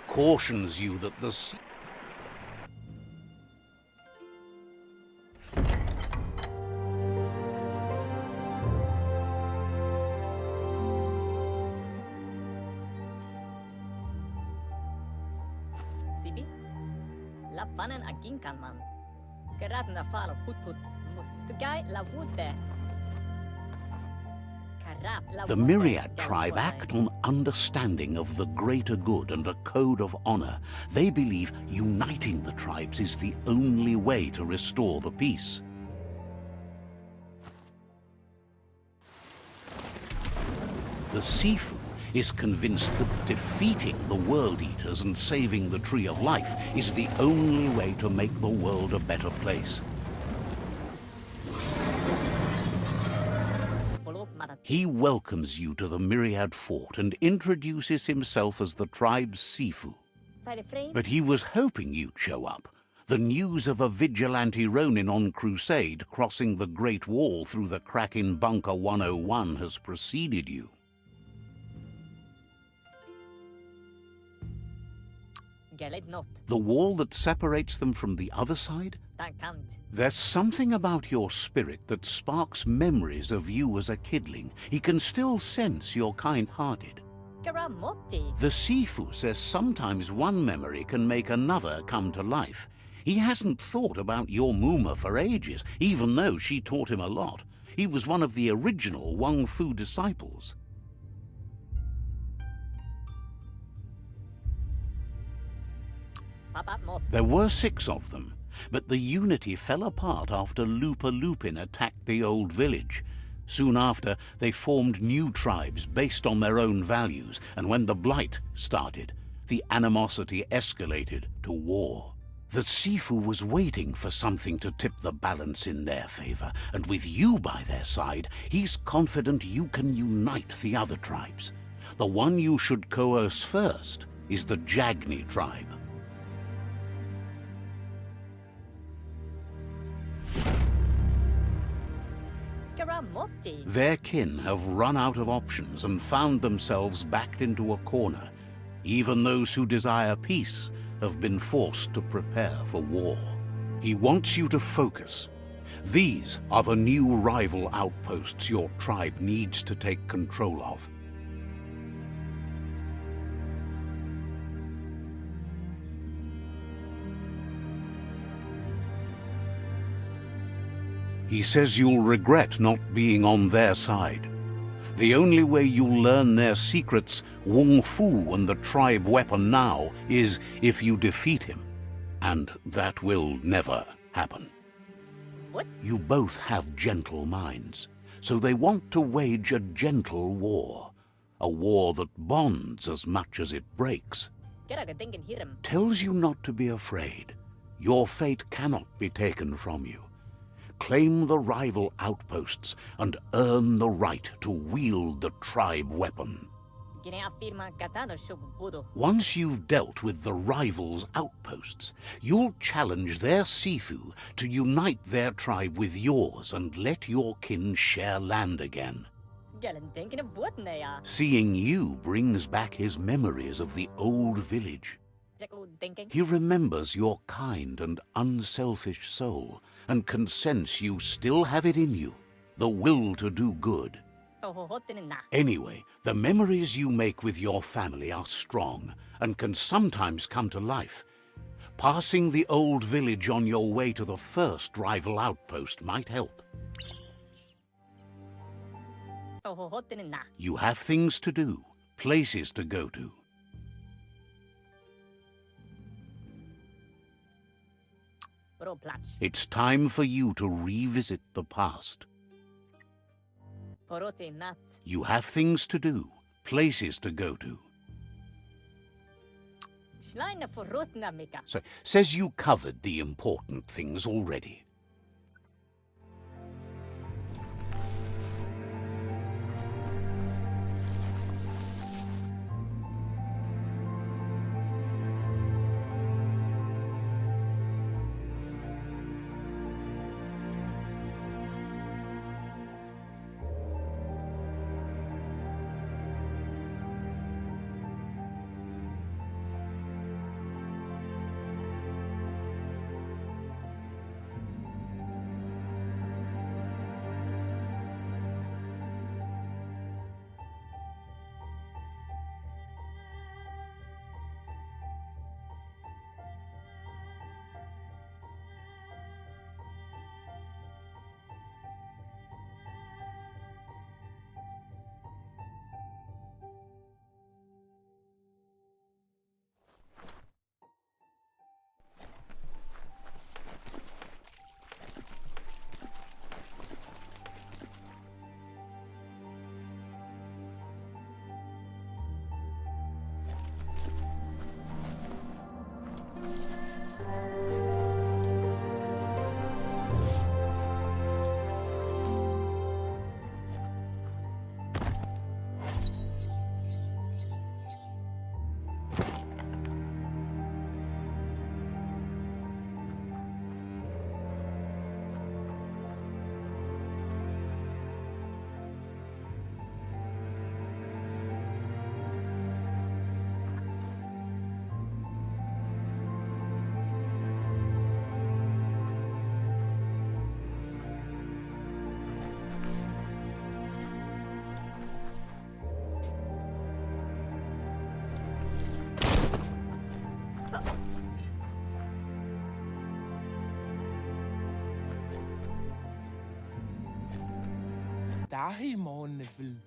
Cautions you that the Sibi? La vanen a Gcarmine. Karatna falo hutut mustugai la wute. The Myriad tribe act on understanding of the greater good and a code of honor. They believe uniting the tribes is the only way to restore the peace. The Sifu is convinced that defeating the World Eaters and saving the Tree of Life is the only way to make the world a better place. He welcomes you to the Myriad Fort and introduces himself as the tribe's Sifu. But he was hoping you'd show up. The news of a vigilante Ronin on crusade crossing the Great Wall through the crack in Bunker 101 has preceded you. The wall that separates them from the other side? There's something about your spirit that sparks memories of you as a kidling. He can still sense you're kind-hearted. The Sifu says sometimes one memory can make another come to life. He hasn't thought about your Muma for ages, even though she taught him a lot. He was one of the original Wang Fu disciples. There were 6 of them, but the unity fell apart after Lupa Lupin attacked the old village. Soon after, they formed new tribes based on their own values, and when the Blight started, the animosity escalated to war. The Sifu was waiting for something to tip the balance in their favor, and with you by their side, he's confident you can unite the other tribes. The one you should coerce first is the Jagni tribe. Their kin have run out of options and found themselves backed into a corner. Even those who desire peace have been forced to prepare for war. He wants you to focus. These are the new rival outposts your tribe needs to take control of. He says you'll regret not being on their side. The only way you'll learn their secrets, Wung Fu and the tribe weapon now, is if you defeat him. And that will never happen. What? You both have gentle minds, so they want to wage a gentle war. A war that bonds as much as it breaks. Tells you not to be afraid. Your fate cannot be taken from you. Claim the rival outposts and earn the right to wield the tribe weapon. Once you've dealt with the rival's outposts, you'll challenge their Sifu to unite their tribe with yours and let your kin share land again. Seeing you brings back his memories of the old village. He remembers your kind and unselfish soul and can sense you still have it in you, the will to do good. Anyway, the memories you make with your family are strong and can sometimes come to life. Passing the old village on your way to the first rival outpost might help. You have things to do, places to go to. It's time for you to revisit the past. You have things to do, places to go to. So, says you covered the important things already.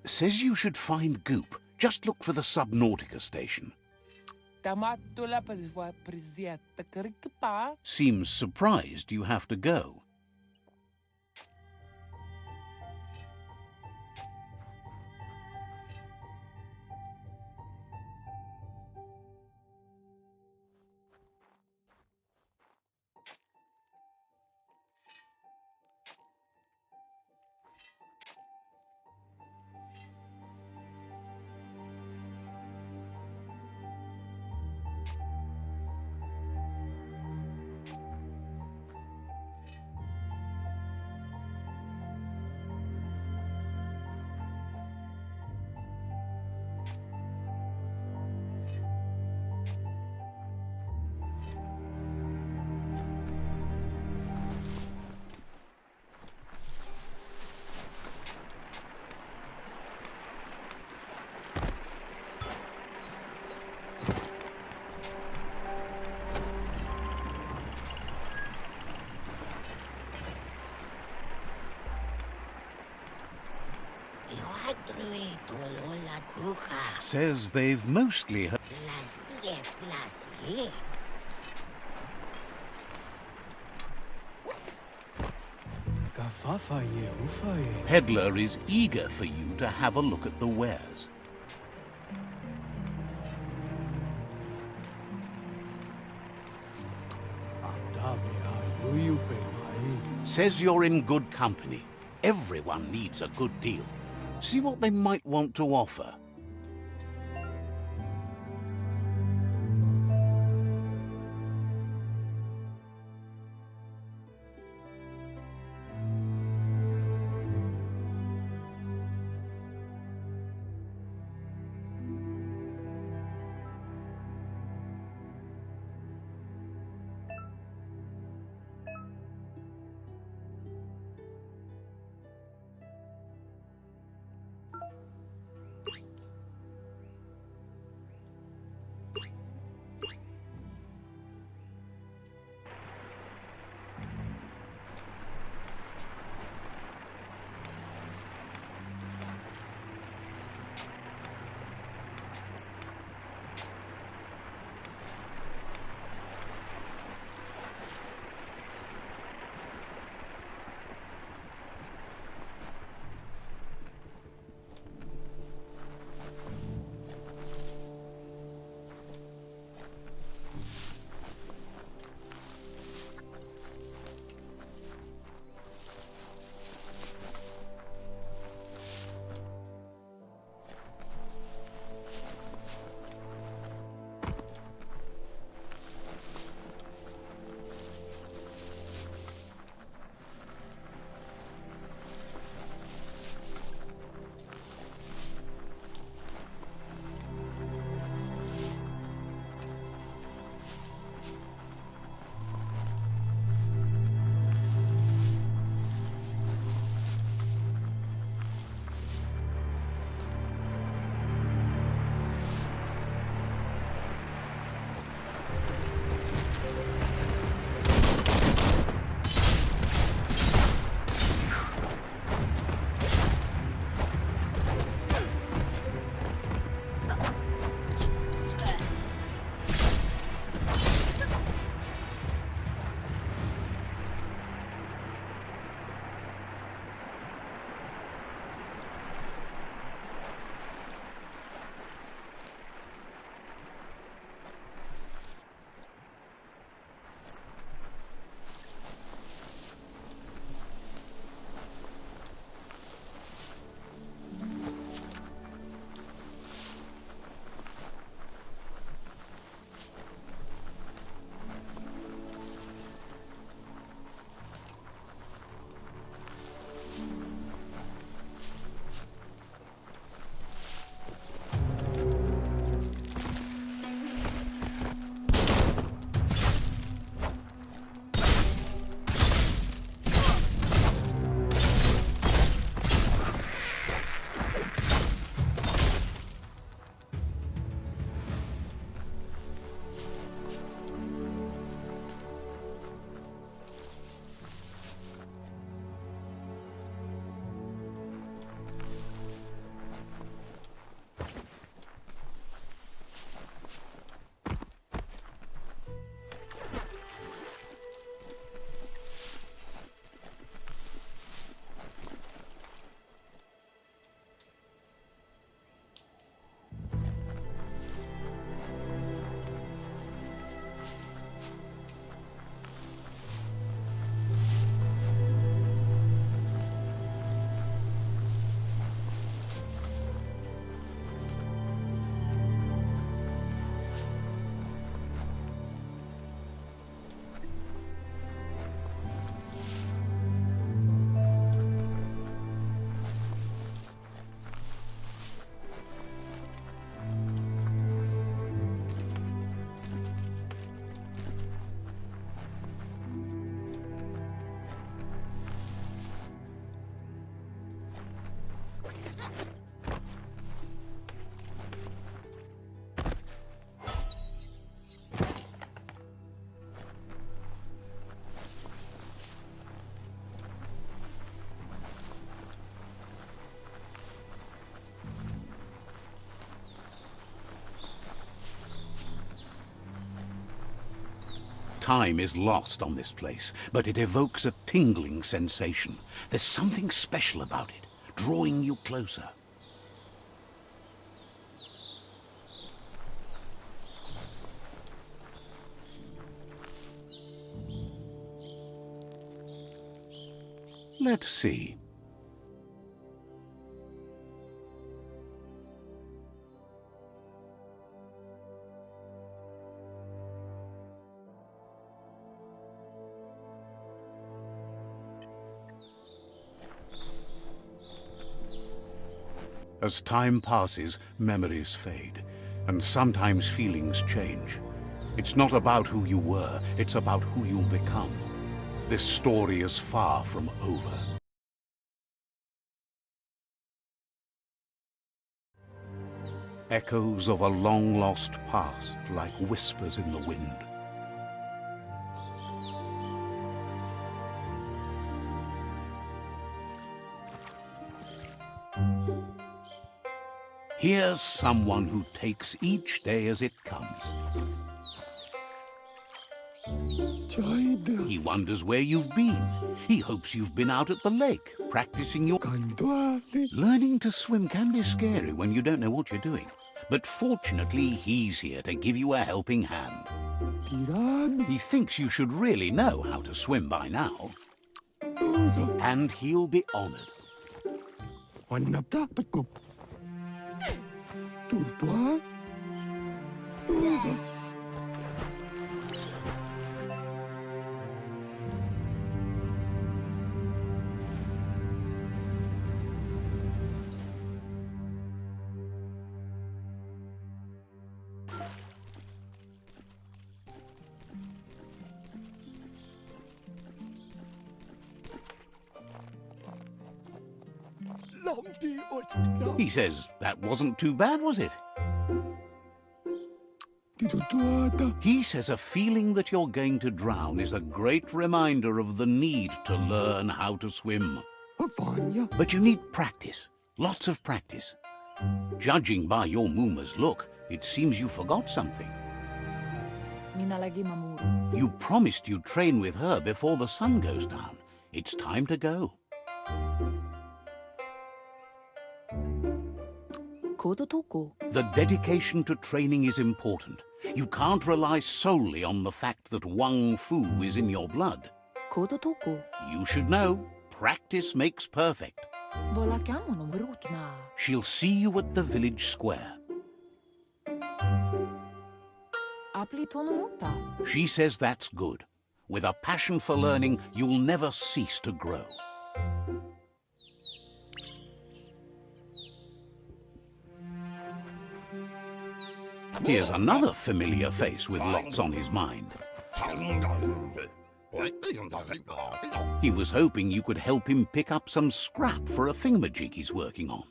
Says you should find Goop. Just look for the Subnautica station. Seems surprised you have to go. Says they've mostly heard. Peddler is eager for you to have a look at the wares. Says you're in good company. Everyone needs a good deal. See what they might want to offer. Time is lost on this place, but it evokes a tingling sensation. There's something special about it, drawing you closer. Let's see. As time passes, memories fade, and sometimes feelings change. It's not about who you were, it's about who you'll become. This story is far from over. Echoes of a long-lost past, like whispers in the wind. Here's someone who takes each day as it comes. He wonders where you've been. He hopes you've been out at the lake, practicing your... Learning to swim can be scary when you don't know what you're doing. But fortunately, he's here to give you a helping hand. He thinks you should really know how to swim by now. And he'll be honored. He says, that wasn't too bad, was it? He says a feeling that you're going to drown is a great reminder of the need to learn how to swim. But you need practice, lots of practice. Judging by your Muma's look, it seems you forgot something. You promised you'd train with her before the sun goes down. It's time to go. The dedication to training is important. You can't rely solely on the fact that Wang Fu is in your blood. You should know, practice makes perfect. She'll see you at the village square. She says that's good. With a passion for learning, you'll never cease to grow. Here's another familiar face with lots on his mind. He was hoping you could help him pick up some scrap for a thingamajig he's working on.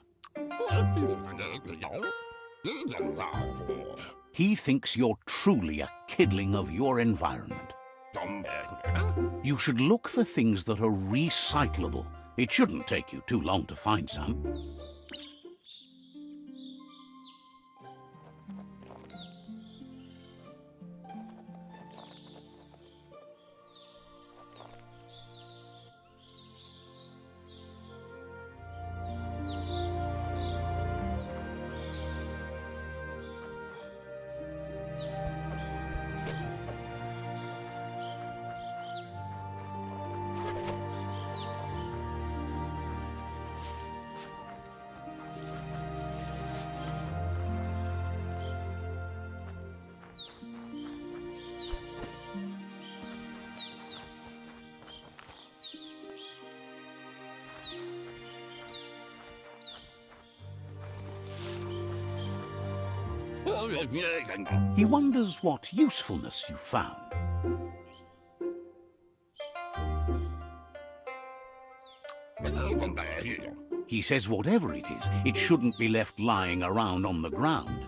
He thinks you're truly a kidling of your environment. You should look for things that are recyclable. It shouldn't take you too long to find some. He wonders what usefulness you found. He says whatever it is, it shouldn't be left lying around on the ground.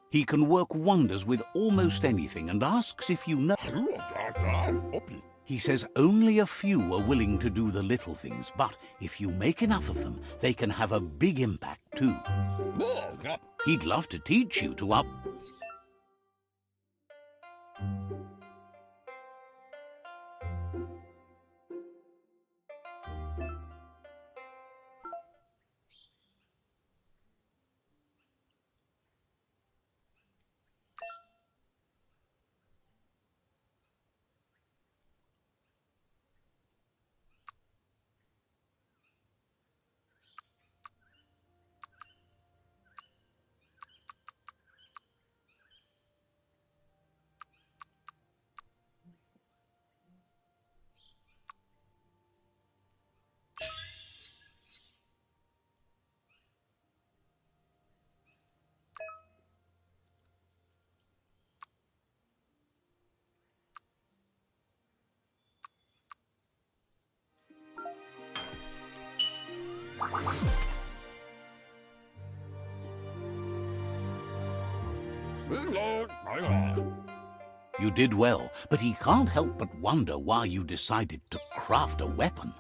He can work wonders with almost anything and asks if you know. He says only a few are willing to do the little things, but if you make enough of them, they can have a big impact too. He'd love to teach you to You did well, but he can't help but wonder why you decided to craft a weapon.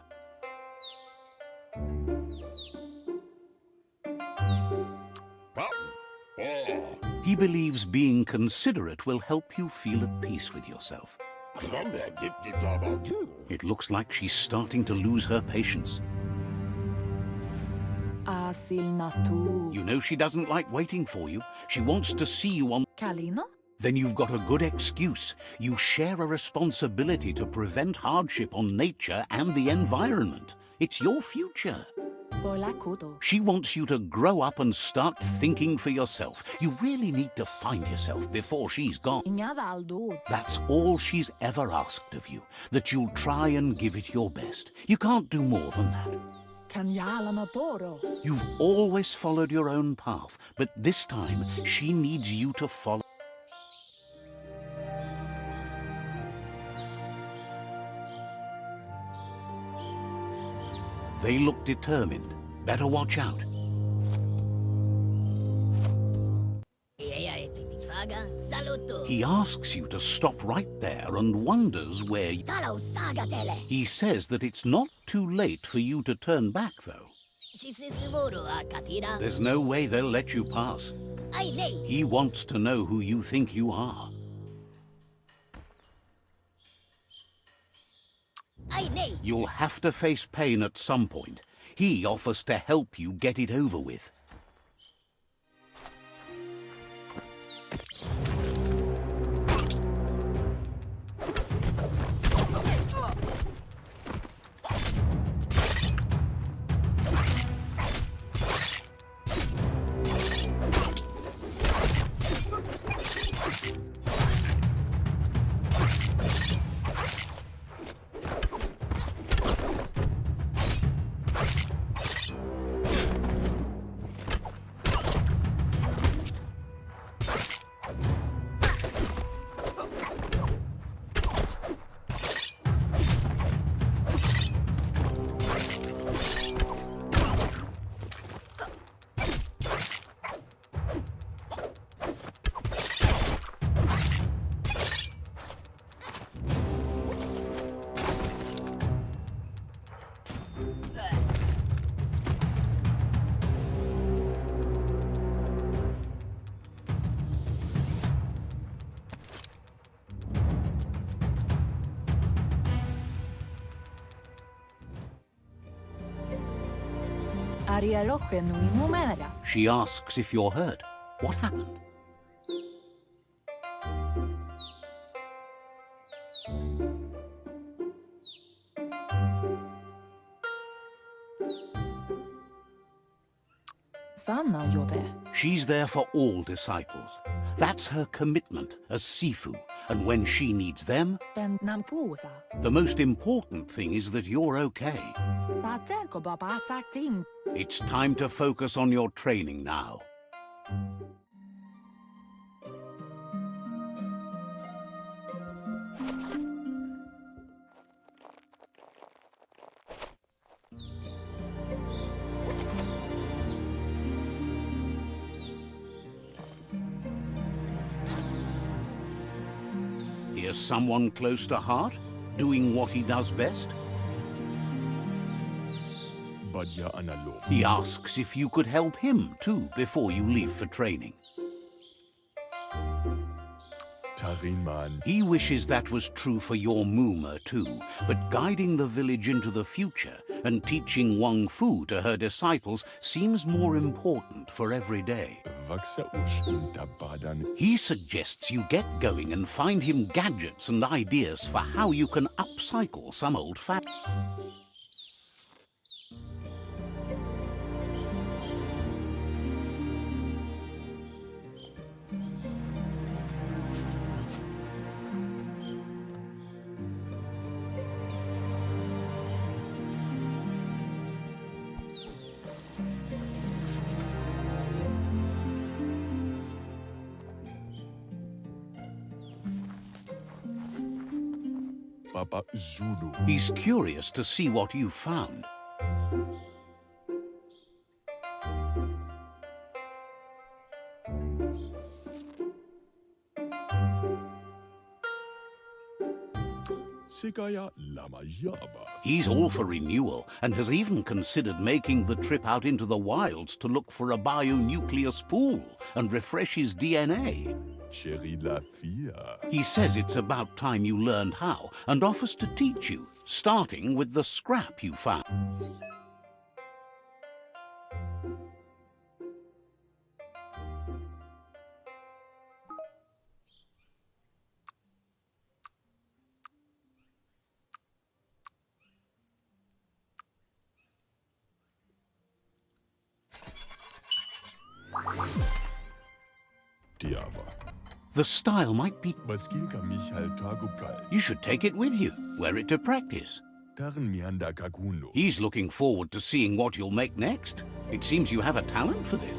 He believes being considerate will help you feel at peace with yourself. It looks like she's starting to lose her patience. Asil natu. You know she doesn't like waiting for you. She wants to see you on... Kalino? Then you've got a good excuse. You share a responsibility to prevent hardship on nature and the environment. It's your future. Bola kudo. She wants you to grow up and start thinking for yourself. You really need to find yourself before she's gone. Inga valdo. That's all she's ever asked of you, that you'll try and give it your best. You can't do more than that. Kanyala notoro. You've always followed your own path, but this time she needs you to follow. They look determined. Better watch out. He asks you to stop right there and wonders where you... He says that it's not too late for you to turn back, though. There's no way they'll let you pass. He wants to know who you think you are. You'll have to face pain at some point. He offers to help you get it over with. She asks if you're hurt. What happened? She's there for all disciples. That's her commitment as Sifu. And when she needs them, the most important thing is that you're okay. It's time to focus on your training now. Here's someone close to heart, doing what he does best. He asks if you could help him, too, before you leave for training. He wishes that was true for your Muma, too, but guiding the village into the future and teaching Wang Fu to her disciples seems more important for every day. He suggests you get going and find him gadgets and ideas for how you can upcycle some old fat. He's curious to see what you found. Sekaya lama yaba. He's all for renewal and has even considered making the trip out into the wilds to look for a bionucleus pool and refresh his DNA. Cherry la fia. He says it's about time you learned how and offers to teach you, starting with the scrap you found. Tiava. The style might be... Baskilka Michal Tagukal. You should take it with you, wear it to practice. Taran Mianda Kakuno. He's looking forward to seeing what you'll make next. It seems you have a talent for this.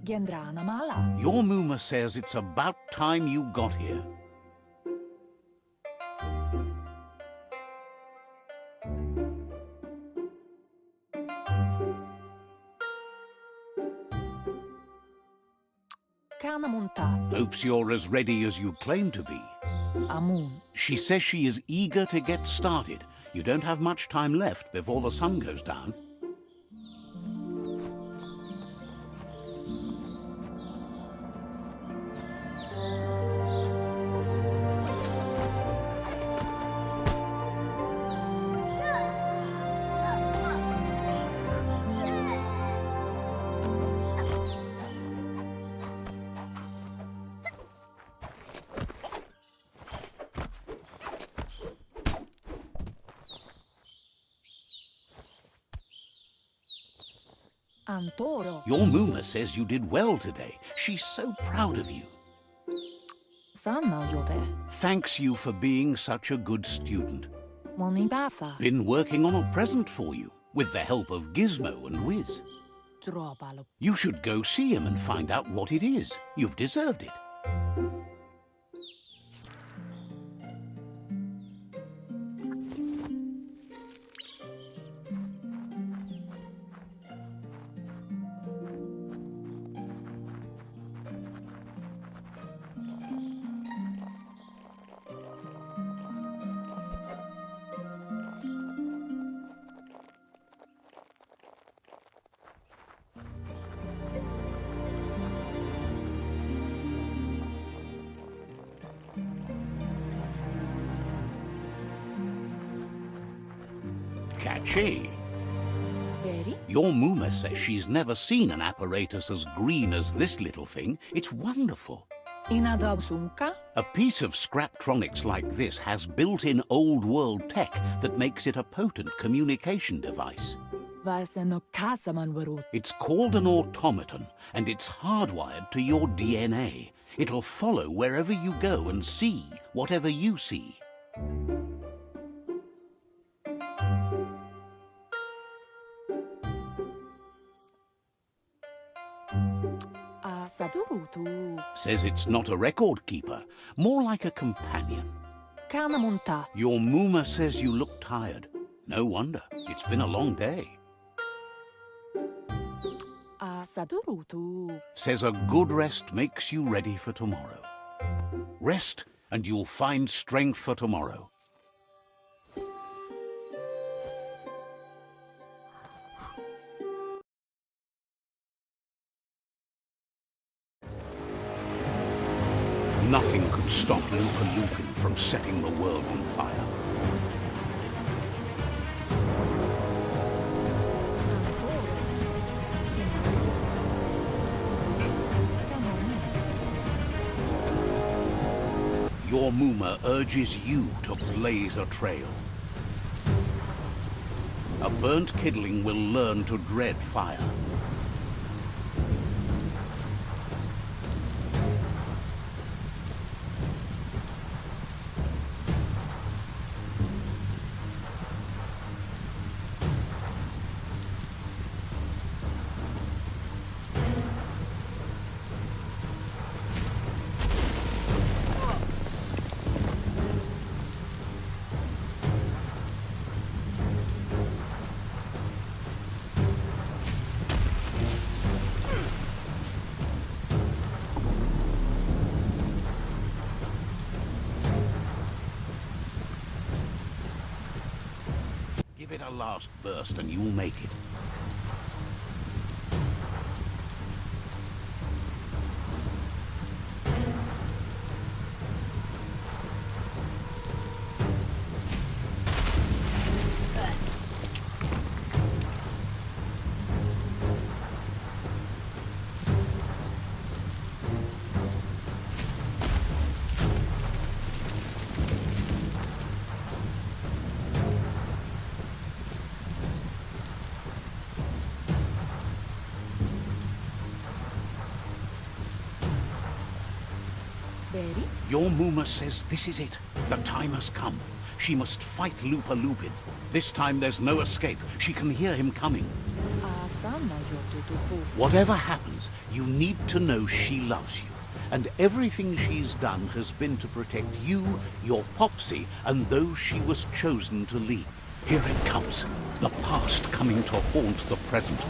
Gendrana mala. Your Muma says it's about time you got here. Kanamunta. Hopes you're as ready as you claim to be. Amun. She says she is eager to get started. You don't have much time left before the sun goes down. Antoro. Your Muma says you did well today. She's so proud of you. Sanna jote. Thanks you for being such a good student. Moni basa. Been working on a present for you, with the help of Gizmo and Wiz. Tropalo. You should go see him and find out what it is. You've deserved it. Catchy. Beri. Your Muma says she's never seen an apparatus as green as this little thing. It's wonderful. Inadabsunka. A piece of Scraptronics like this has built-in old-world tech that makes it a potent communication device. Vaiseno kasaman varut. It's called an automaton, and it's hardwired to your DNA. It'll follow wherever you go and see whatever you see. Asadurutu. Says it's not a record keeper, more like a companion. Kanamunta. Your Muma says you look tired. No wonder. It's been a long day. Asadurutu. Says a good rest makes you ready for tomorrow. Rest and you'll find strength for tomorrow. Nothing could stop Lupa Lupin from setting the world on fire. Your Muma urges you to blaze a trail. A burnt kidling will learn to dread fire. Give it a last burst and you'll make it. Veri? Your Muma says this is it. The time has come. She must fight Lupa Lupin. This time there's no escape. She can hear him coming. Asana jotutupu. Whatever happens, you need to know she loves you. And everything she's done has been to protect you, your Popsy, and those she was chosen to lead. Here it comes. The past coming to haunt the present.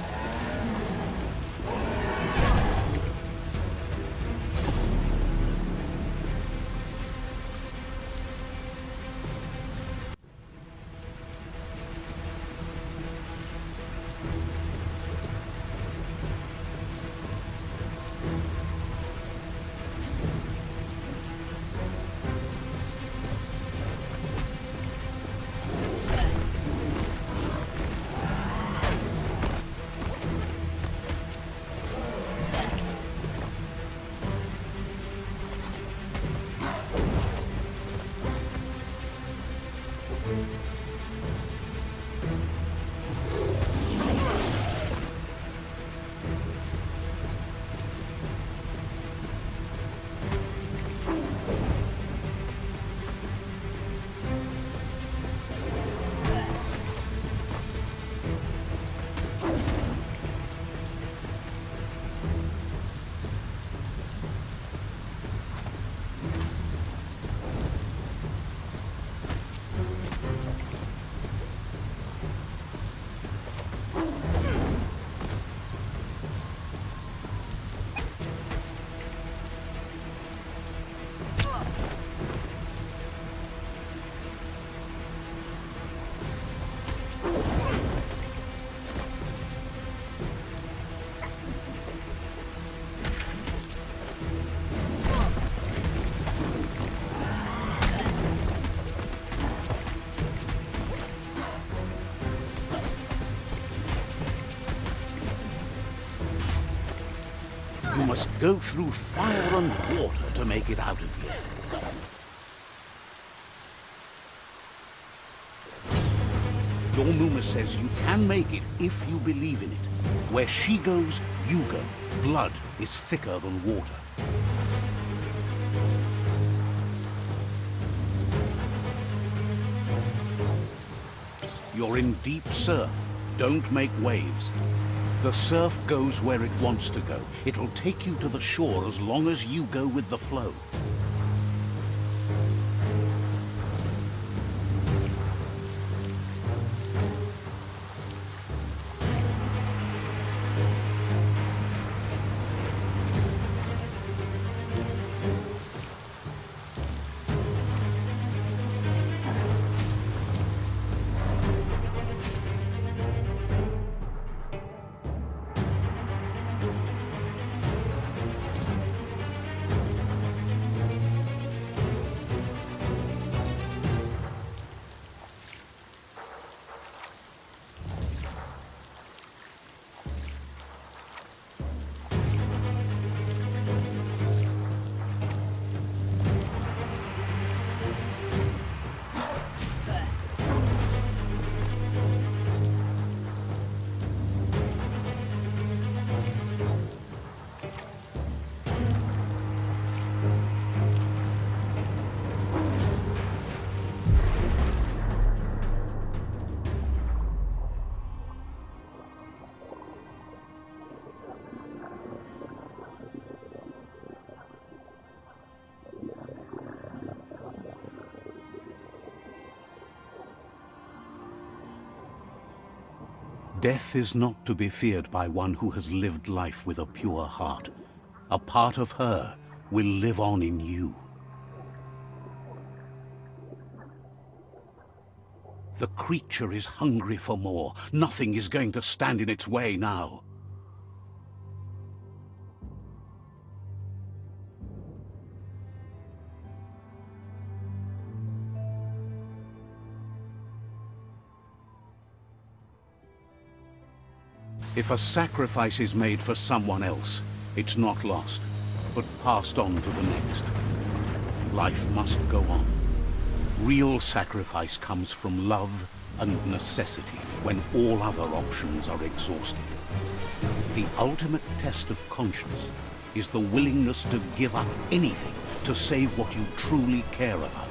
You must go through fire and water to make it out of here. Your Muma says you can make it if you believe in it. Where she goes, you go. Blood is thicker than water. You're in deep surf. Don't make waves. The surf goes where it wants to go. It'll take you to the shore as long as you go with the flow. Death is not to be feared by one who has lived life with a pure heart. A part of her will live on in you. The creature is hungry for more. Nothing is going to stand in its way now. If a sacrifice is made for someone else, it's not lost, but passed on to the next. Life must go on. Real sacrifice comes from love and necessity, when all other options are exhausted. The ultimate test of conscience is the willingness to give up anything to save what you truly care about.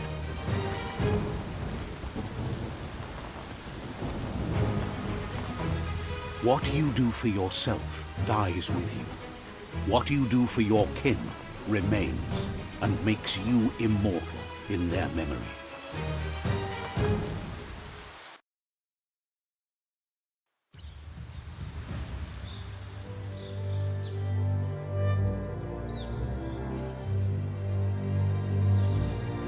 What you do for yourself dies with you. What you do for your kin remains and makes you immortal in their memory.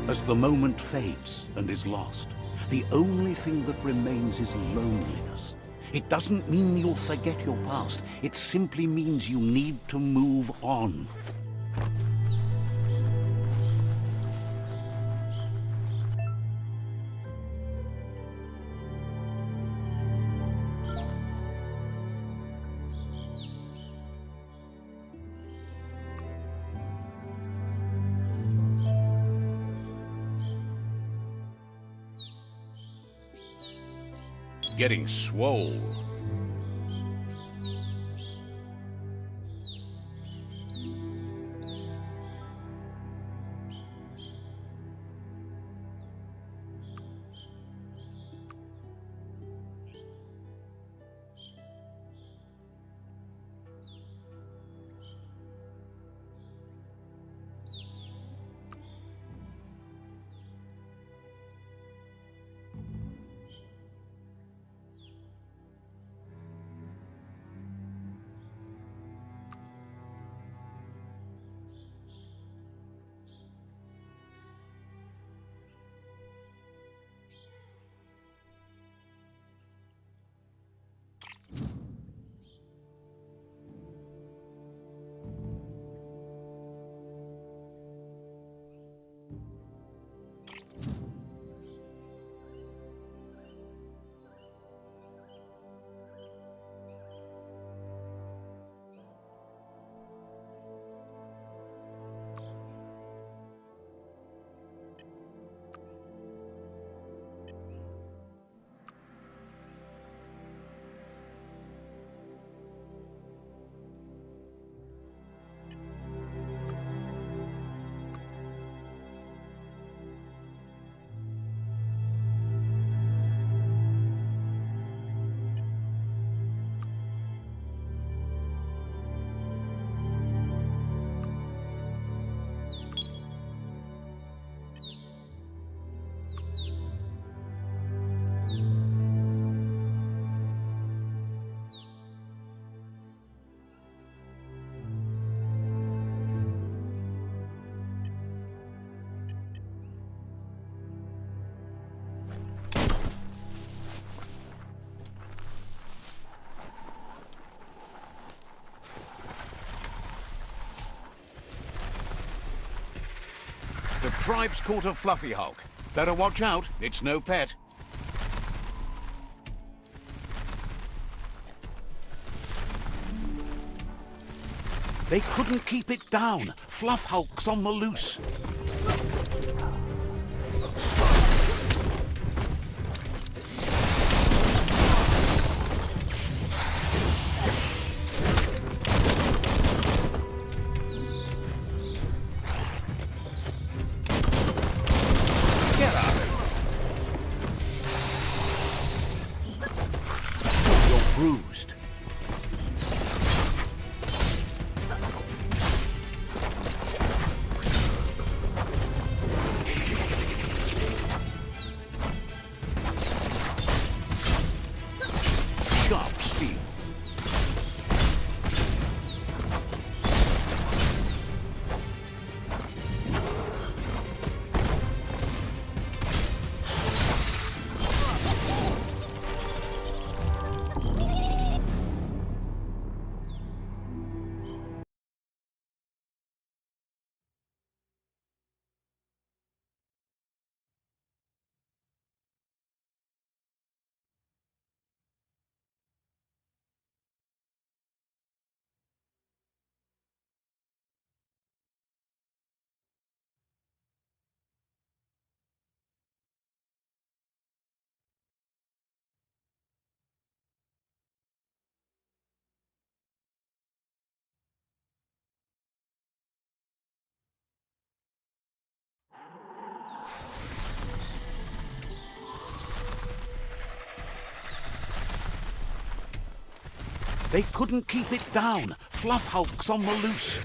As the moment fades and is lost, the only thing that remains is loneliness. It doesn't mean you'll forget your past. It simply means you need to move on. Getting swole. The tribe's caught a fluffy hulk. Better watch out, it's no pet. They couldn't keep it down. Fluff hulk's on the loose. Bruised. Sharp steel. They couldn't keep it down. Fluff hulks on the loose.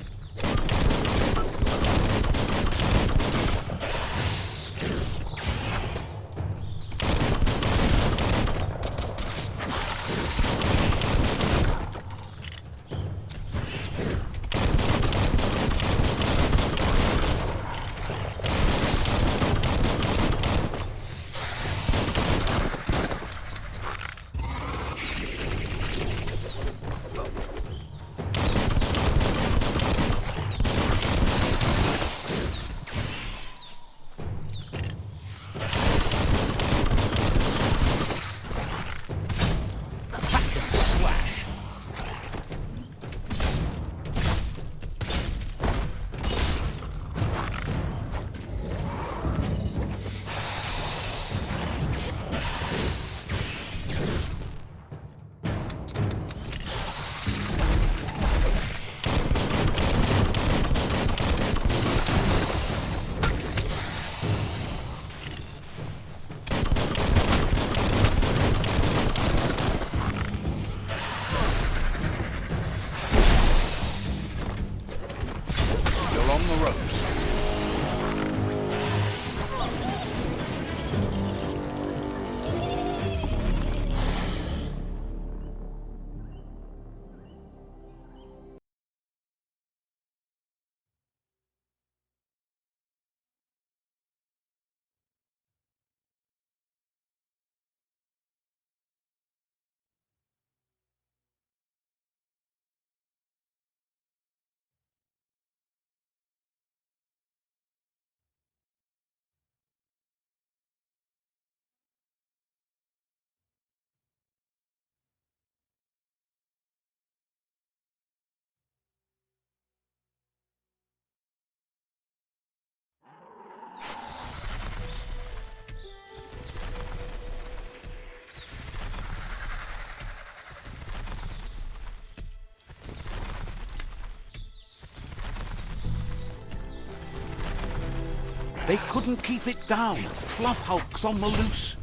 They couldn't keep it down. Fluff hulks on the loose.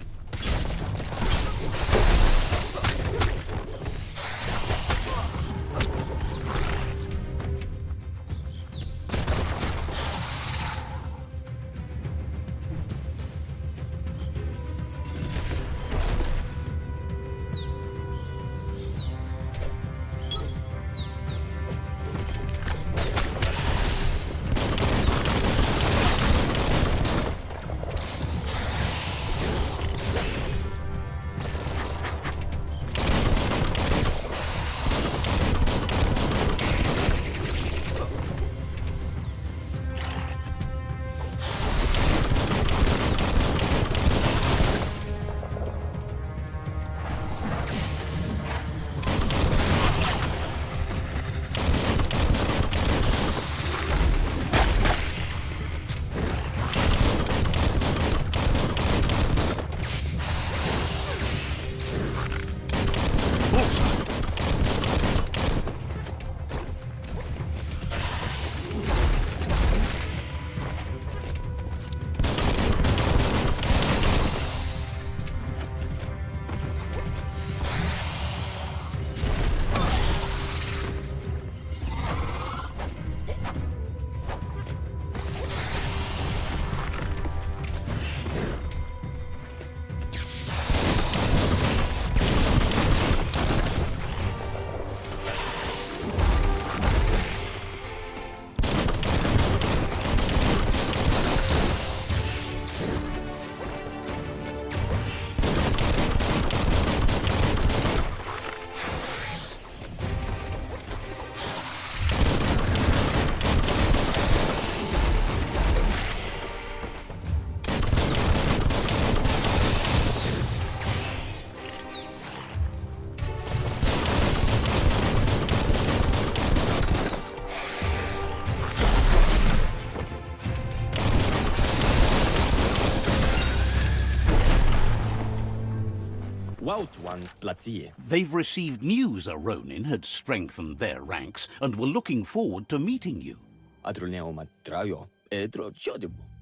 They've received news a Ronin had strengthened their ranks and were looking forward to meeting you.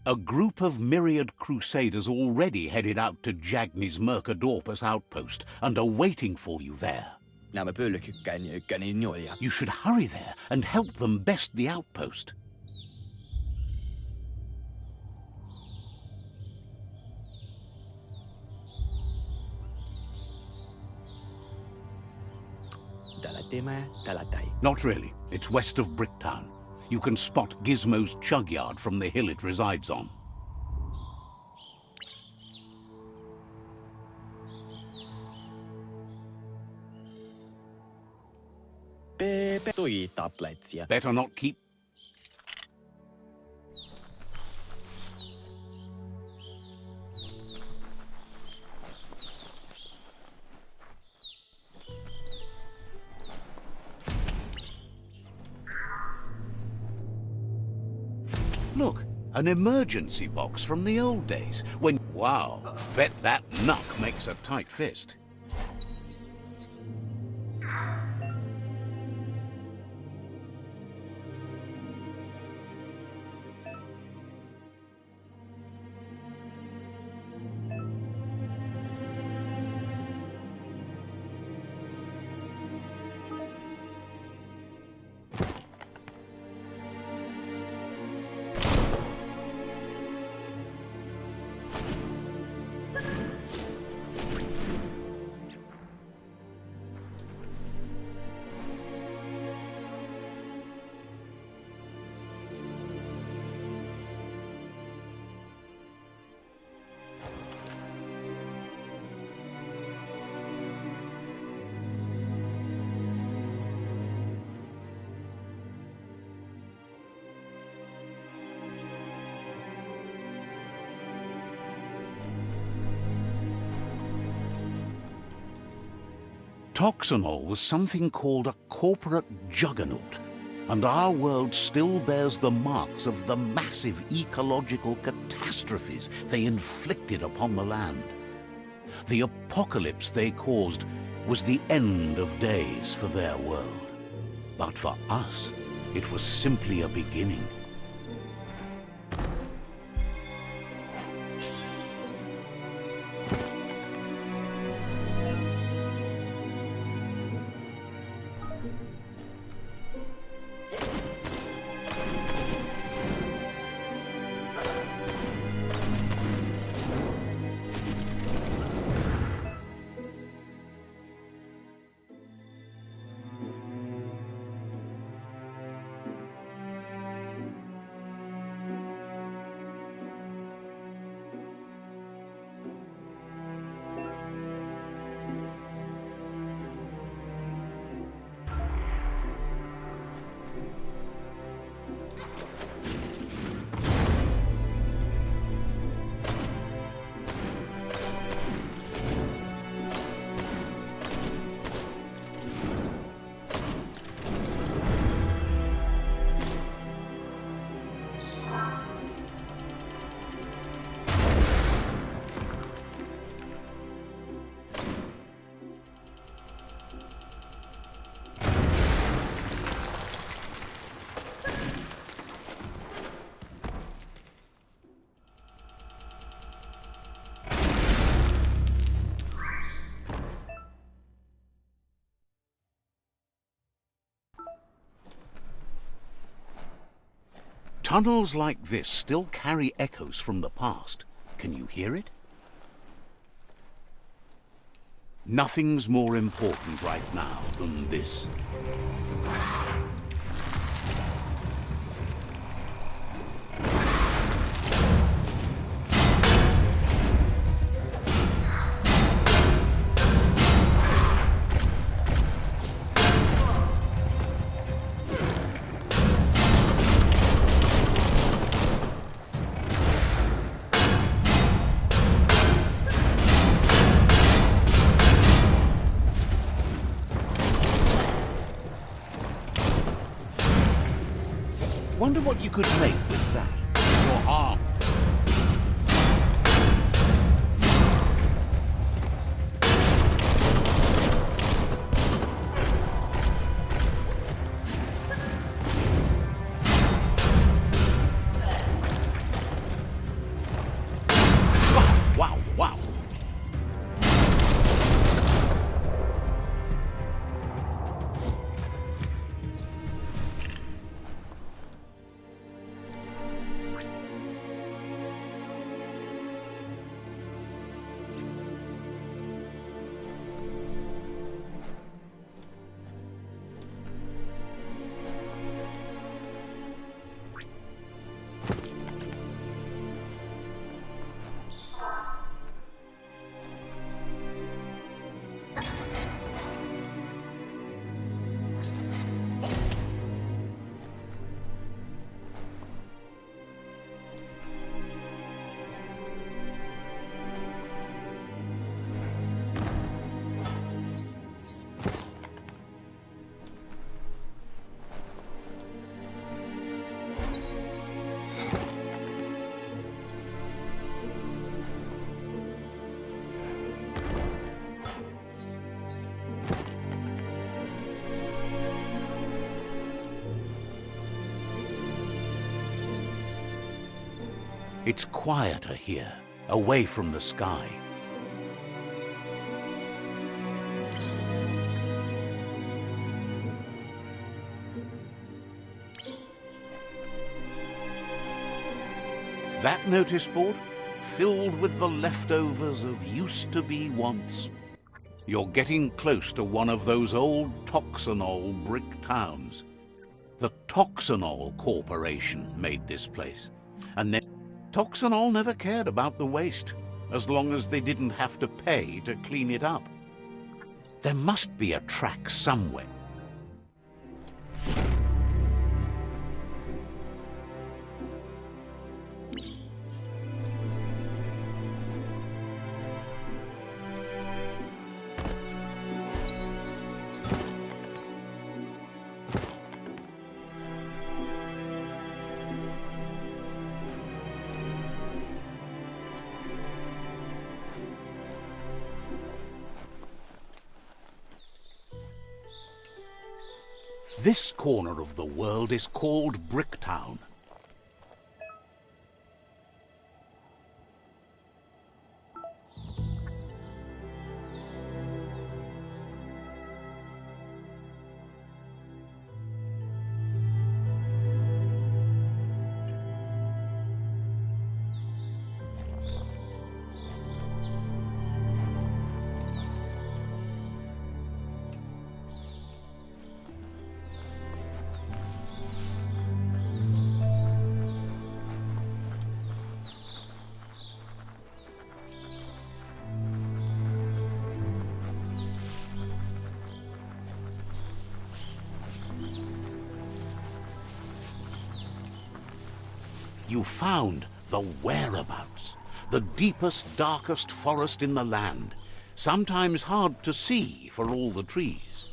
A group of myriad crusaders already headed out to Jagni's Mercadorpus outpost and are waiting for you there. Nämä pölkykkäin ja ykkäni noja. You should hurry there and help them best the outpost. Tällä temää, tällä tai. Not really. It's west of Bricktown. You can spot Gizmo's chug yard from the hill it resides on. Pepe toi tabletsia. Better not keep... Look, an emergency box from the old days when... Wow, bet that knuck makes a tight fist. Toxanol was something called a corporate juggernaut, and our world still bears the marks of the massive ecological catastrophes they inflicted upon the land. The apocalypse they caused was the end of days for their world. But for us, it was simply a beginning. Tunnels like this still carry echoes from the past. Can you hear it? Nothing's more important right now than this. Wonder what you could make with that. Your arm. Wow, wow, wow. It's quieter here, away from the sky. That notice board? Filled with the leftovers of used-to-be wants. You're getting close to one of those old Toxanol brick towns. The Toxanol Corporation made this place. And then Toxanol never cared about the waste, as long as they didn't have to pay to clean it up. There must be a track somewhere. This corner of the world is called Bricktown. You found the whereabouts, the deepest, darkest forest in the land, sometimes hard to see for all the trees.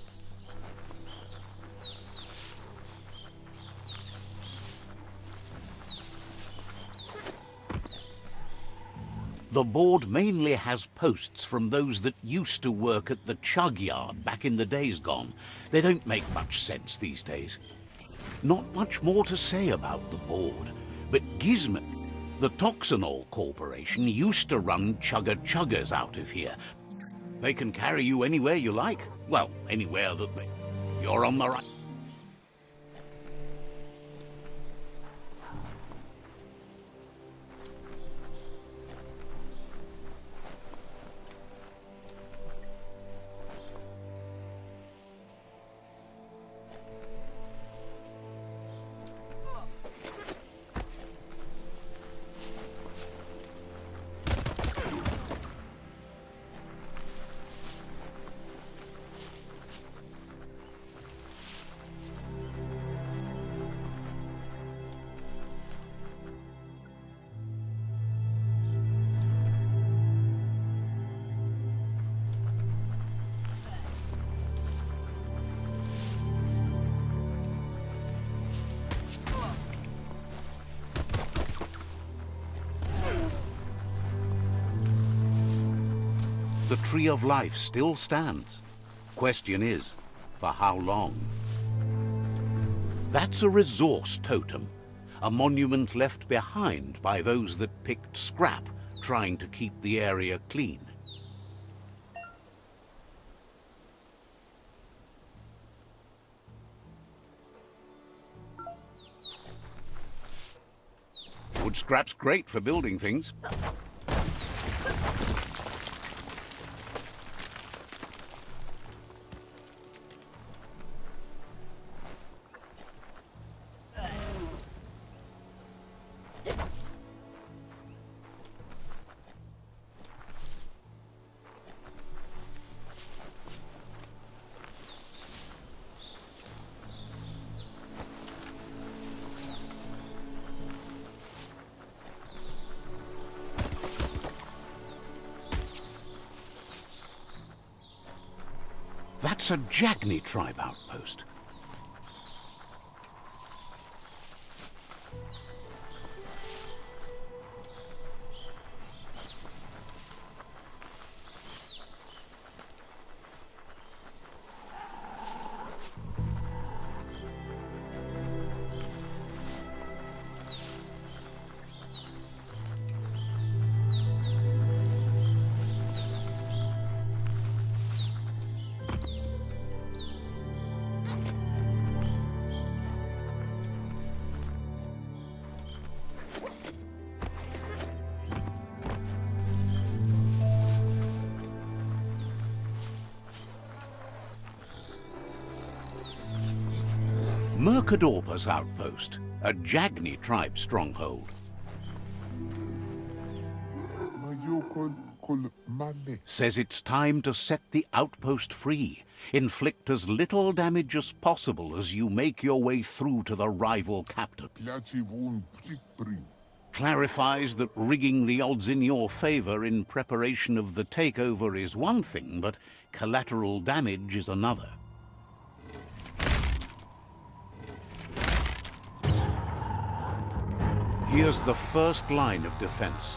The board mainly has posts from those that used to work at the chug yard back in the days gone. They don't make much sense these days. Not much more to say about the board. But Gizmo, the Toxanol Corporation, used to run chugger-chuggers out of here. They can carry you anywhere you like. Well, anywhere that you're on the right. The Tree of Life still stands. Question is, for how long? That's a resource totem, a monument left behind by those that picked scrap, trying to keep the area clean. Wood scrap's great for building things. That's a Jagni tribe outpost. Mercadorpus Outpost, a Jagni tribe stronghold. Says it's time to set the outpost free. Inflict as little damage as possible as you make your way through to the rival captain. Clarifies that rigging the odds in your favor in preparation of the takeover is one thing, but collateral damage is another. Here's the first line of defense.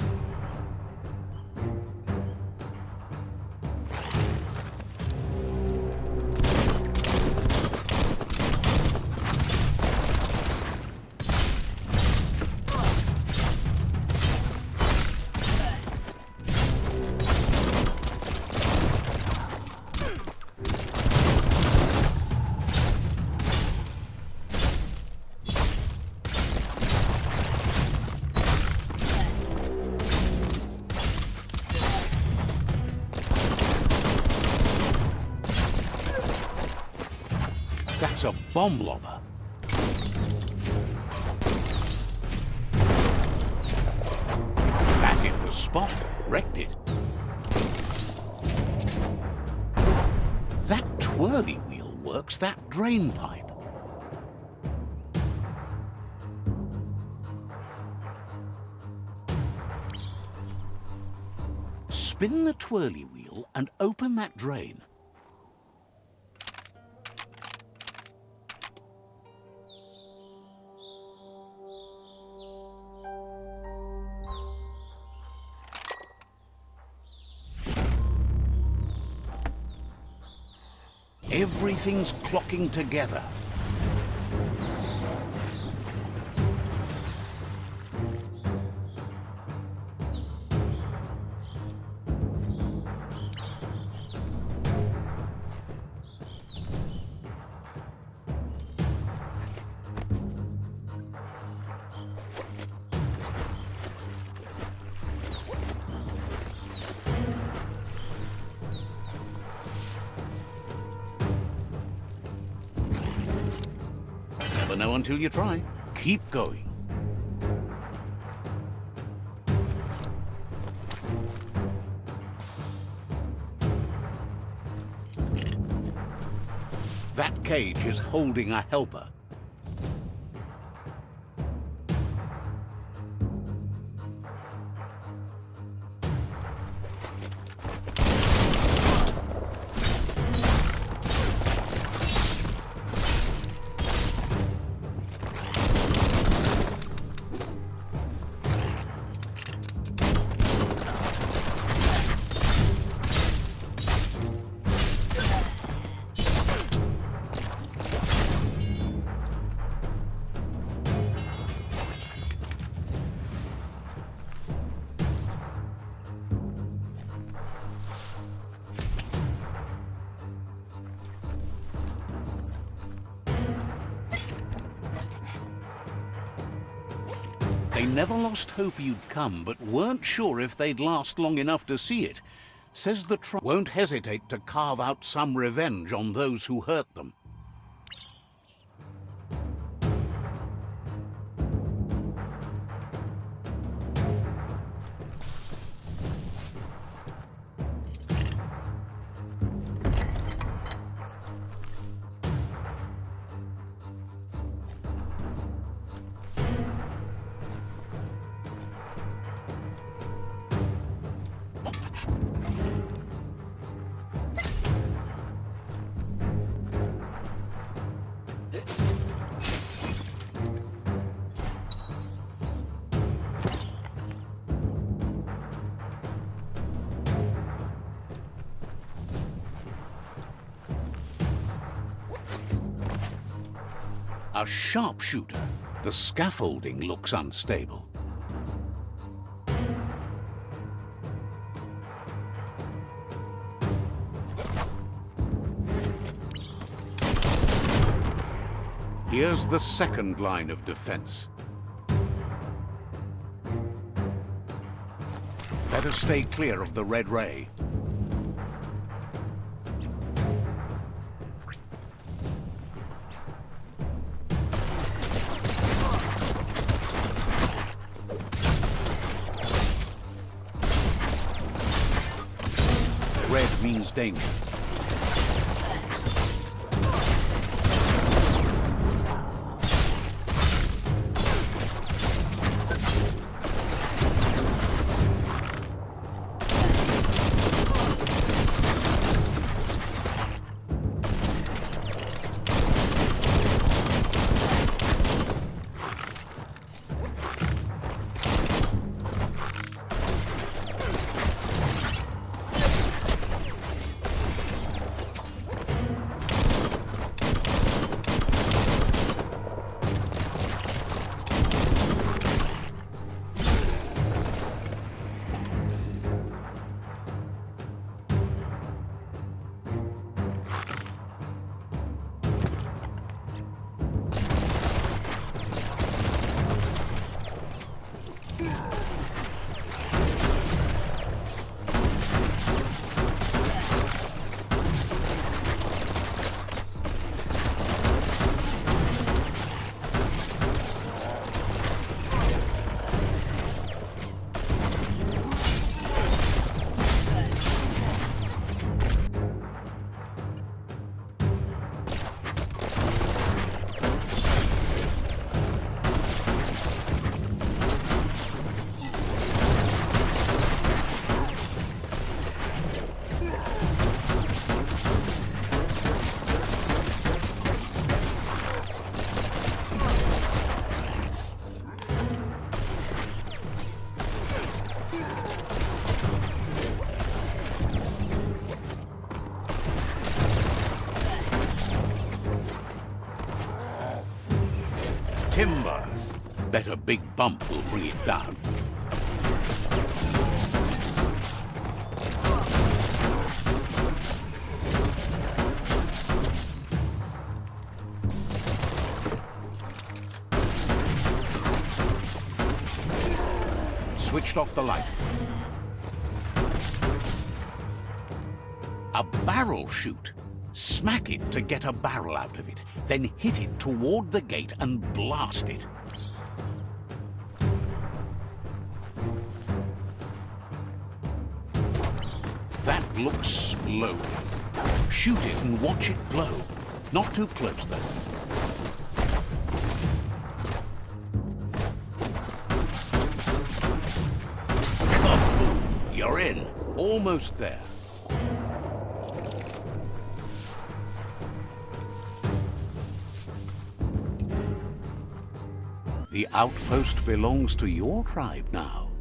That's a bomb lobber. That hit the spot, wrecked it. That twirly wheel works that drain pipe. Spin the twirly wheel and open that drain. Everything's clocking together. Never know until you try. Keep going. That cage is holding a helper. They never lost hope you'd come, but weren't sure if they'd last long enough to see it. Says the tribe won't hesitate to carve out some revenge on those who hurt them. A sharpshooter. The scaffolding looks unstable. Here's the second line of defense. Better stay clear of the red ray. red means danger. Timber. Bet a big bump will bring it down. Switched off the light. A barrel shoot. Smack it to get a barrel out of it, then hit it toward the gate and blast it. That looks sploding. Shoot it and watch it blow. Not too close, though. Kaboom! You're in. Almost there. The outpost belongs to your tribe now.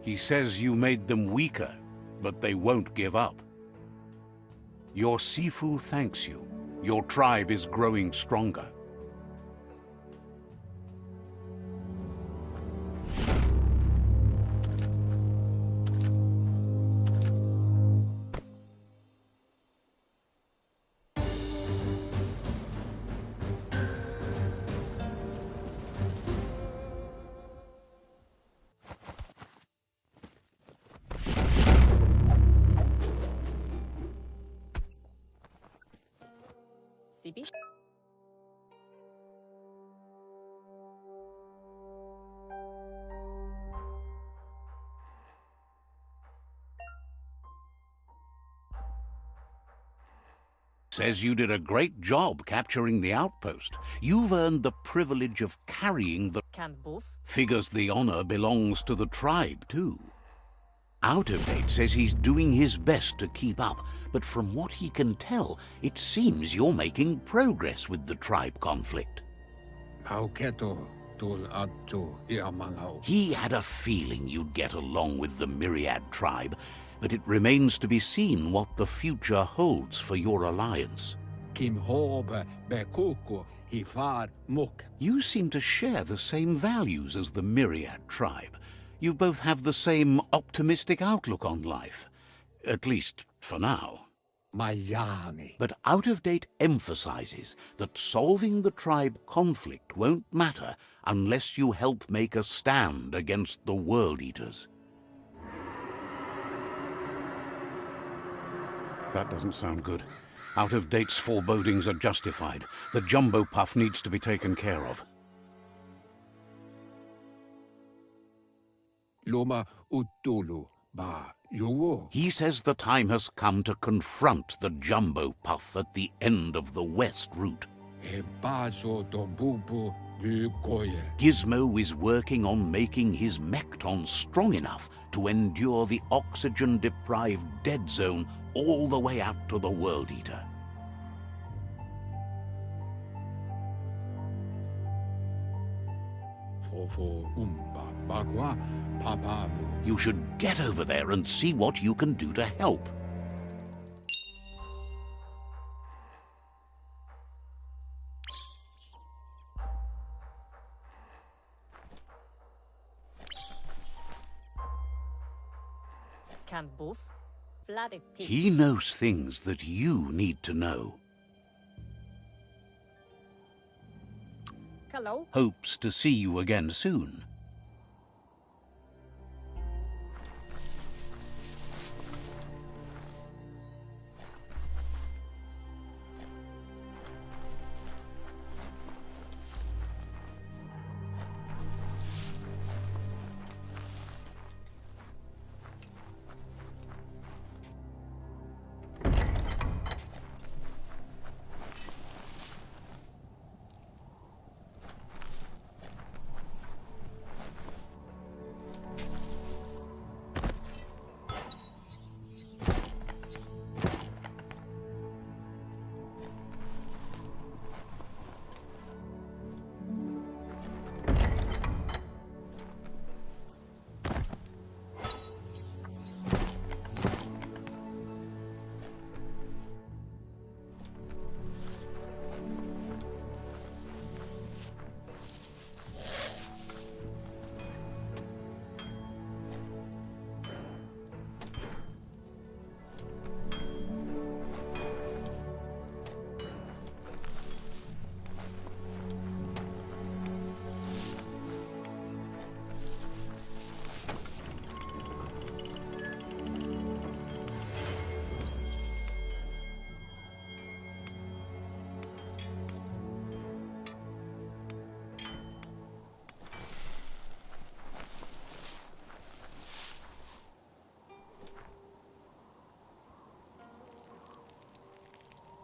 He says you made them weaker, but they won't give up. Your Sifu thanks you. Your tribe is growing stronger. CP? Says you did a great job capturing the outpost. You've earned the privilege of carrying the... Can both? Figures the honor belongs to the tribe, too. Out of Date says he's doing his best to keep up, but from what he can tell, it seems you're making progress with the tribe conflict. He had a feeling you'd get along with the Myriad tribe, but it remains to be seen what the future holds for your alliance. You seem to share the same values as the Myriad tribe. You both have the same optimistic outlook on life. At least, for now. But Out of Date emphasizes that solving the tribe conflict won't matter unless you help make a stand against the World Eaters. That doesn't sound good. Out of Date's forebodings are justified. The jumbo puff needs to be taken care of. Loma utulu ba yowo. He says the time has come to confront the Jumbo Puff at the end of the West Route. E baso dombubu bugoye. Gizmo is working on making his Mekton strong enough to endure the oxygen-deprived dead zone all the way out to the World Eater. Fofo umba bagwa papamu. You should get over there and see what you can do to help. Can both flooded teeth. He knows things that you need to know. Hello? Hopes to see you again soon.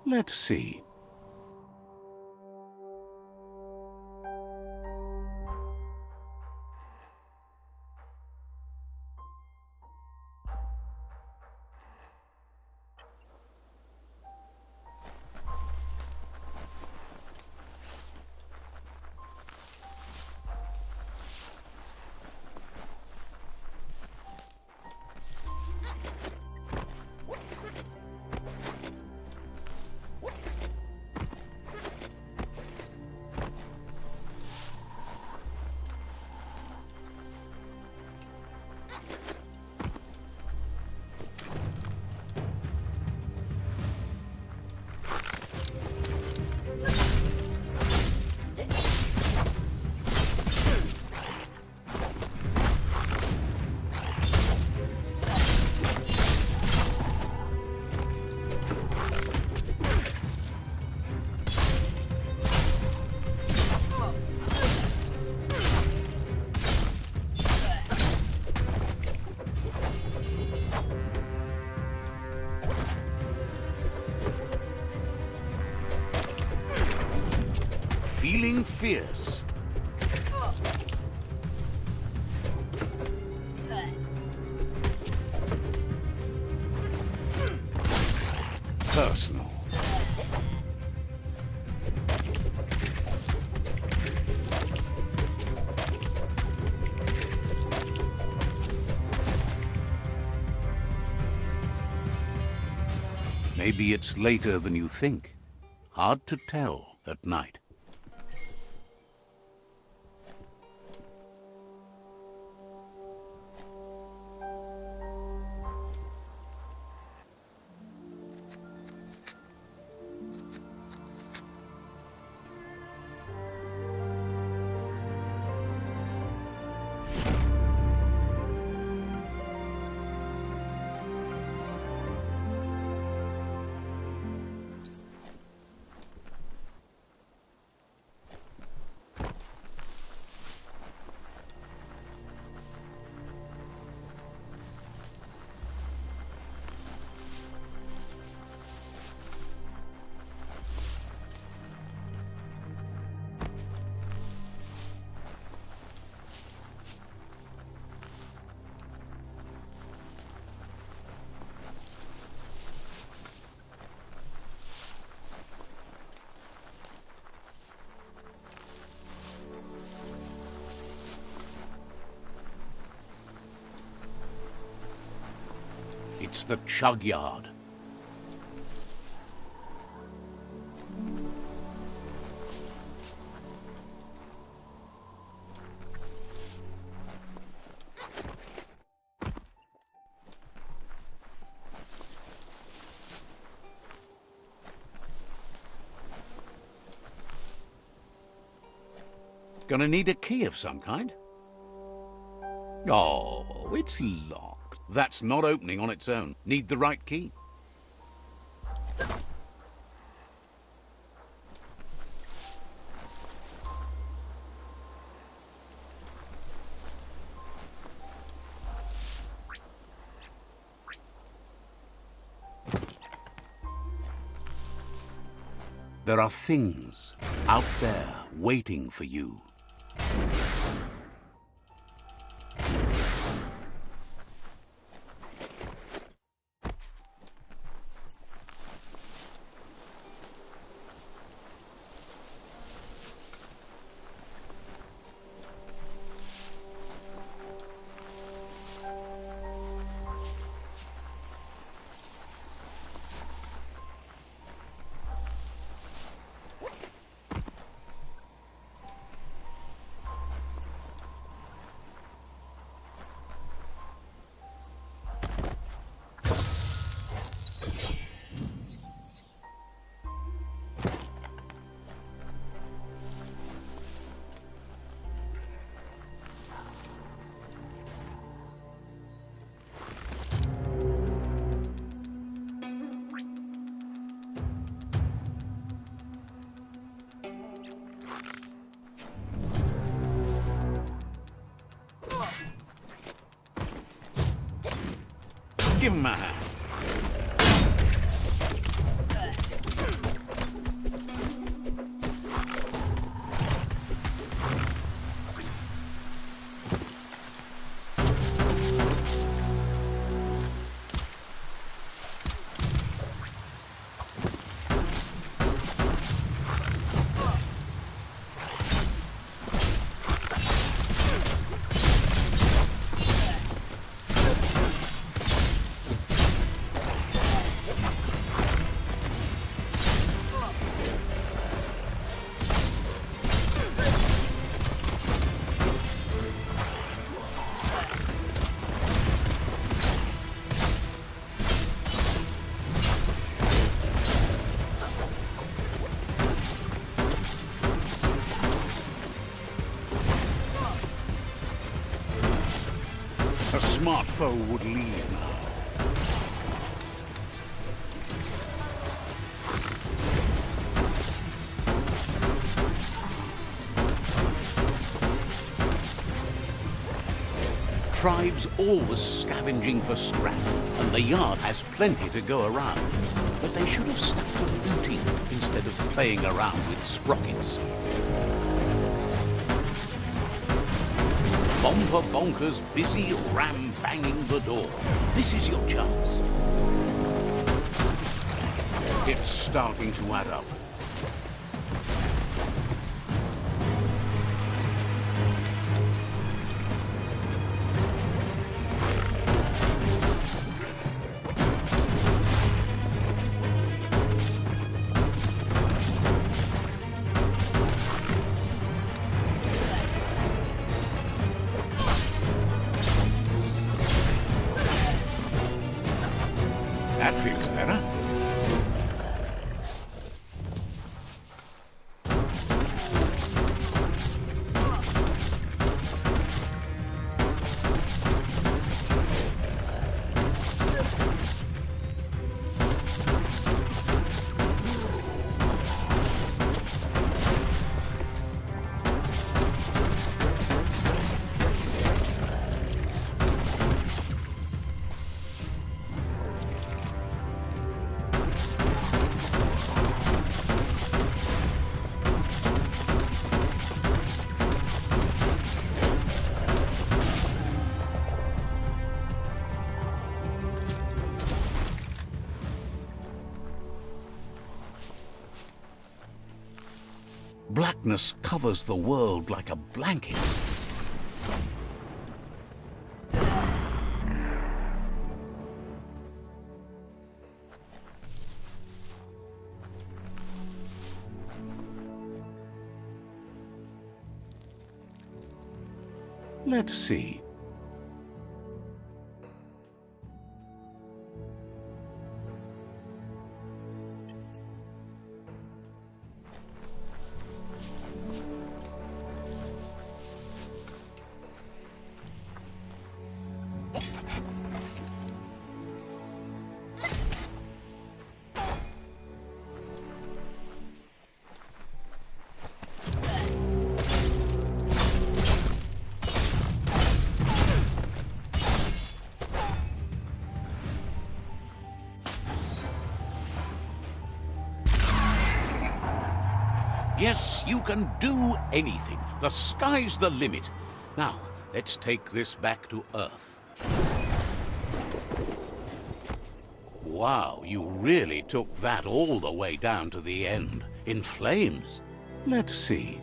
Let's see. Feeling fierce. Personal. Maybe it's later than you think. Hard to tell at night. It's the Chug Yard. Gonna need a key of some kind. Oh, it's locked. That's not opening on its own. Need the right key. There are things out there waiting for you. Give him a hand. A smart foe would leave now. Tribes always scavenging for scrap, and the yard has plenty to go around. But they should have stuck to looting instead of playing around with sprockets. Bomber bonkers busy ram-banging the door. This is your chance. It's starting to add up. That feels better. Blackness covers the world like a blanket. Let's see. Yes, you can do anything. The sky's the limit. Now, let's take this back to Earth. Wow, you really took that all the way down to the end, in flames. Let's see.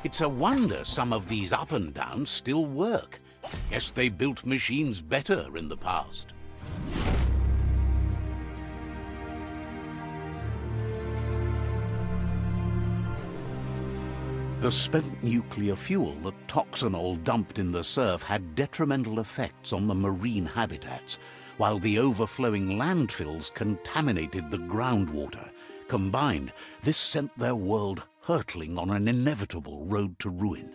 It's a wonder some of these up and downs still work. Guess they built machines better in the past. The spent nuclear fuel that Toxanol dumped in the surf had detrimental effects on the marine habitats, while the overflowing landfills contaminated the groundwater. Combined, this sent their world hurtling on an inevitable road to ruin.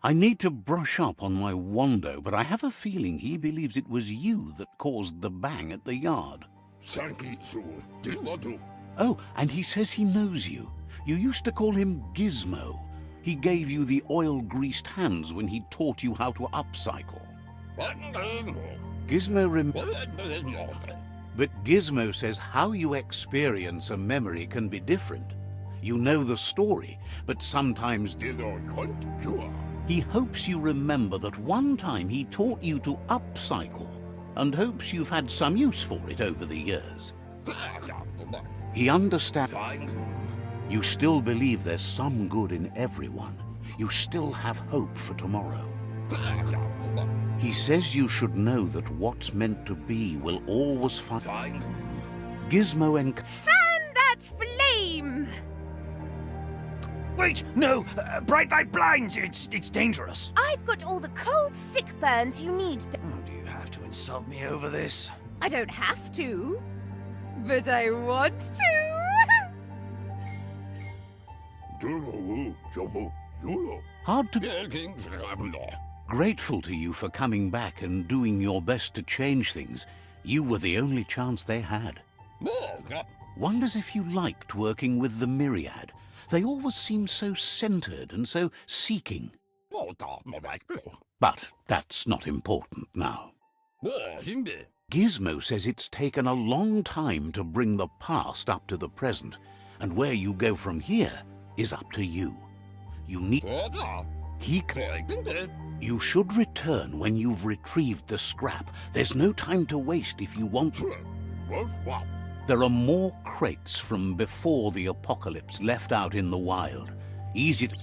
I need to brush up on my Wando, but I have a feeling he believes it was you that caused the bang at the yard. Oh, and he says he knows you. You used to call him Gizmo. He gave you the oil-greased hands when he taught you how to upcycle. But Gizmo says how you experience a memory can be different. You know the story, but sometimes he hopes you remember that one time he taught you to upcycle, and hopes you've had some use for it over the years. He understands. You still believe there's some good in everyone. You still have hope for tomorrow. He says you should know that what's meant to be will always find. Gizmo and... Fan that flame! Wait, no! Bright light blinds! It's dangerous! I've got all the cold sick burns you need to... Oh, do you have to insult me over this? I don't have to, but I want to. Hard to... Grateful to you for coming back and doing your best to change things. You were the only chance they had. Wonders if you liked working with the Myriad. They always seemed so centered and so seeking. But that's not important now. Gizmo says it's taken a long time to bring the past up to the present, and where you go from here is up to you. You need... You should return when you've retrieved the scrap. There's no time to waste if you want to. There are more crates from before the apocalypse left out in the wild. Easy to...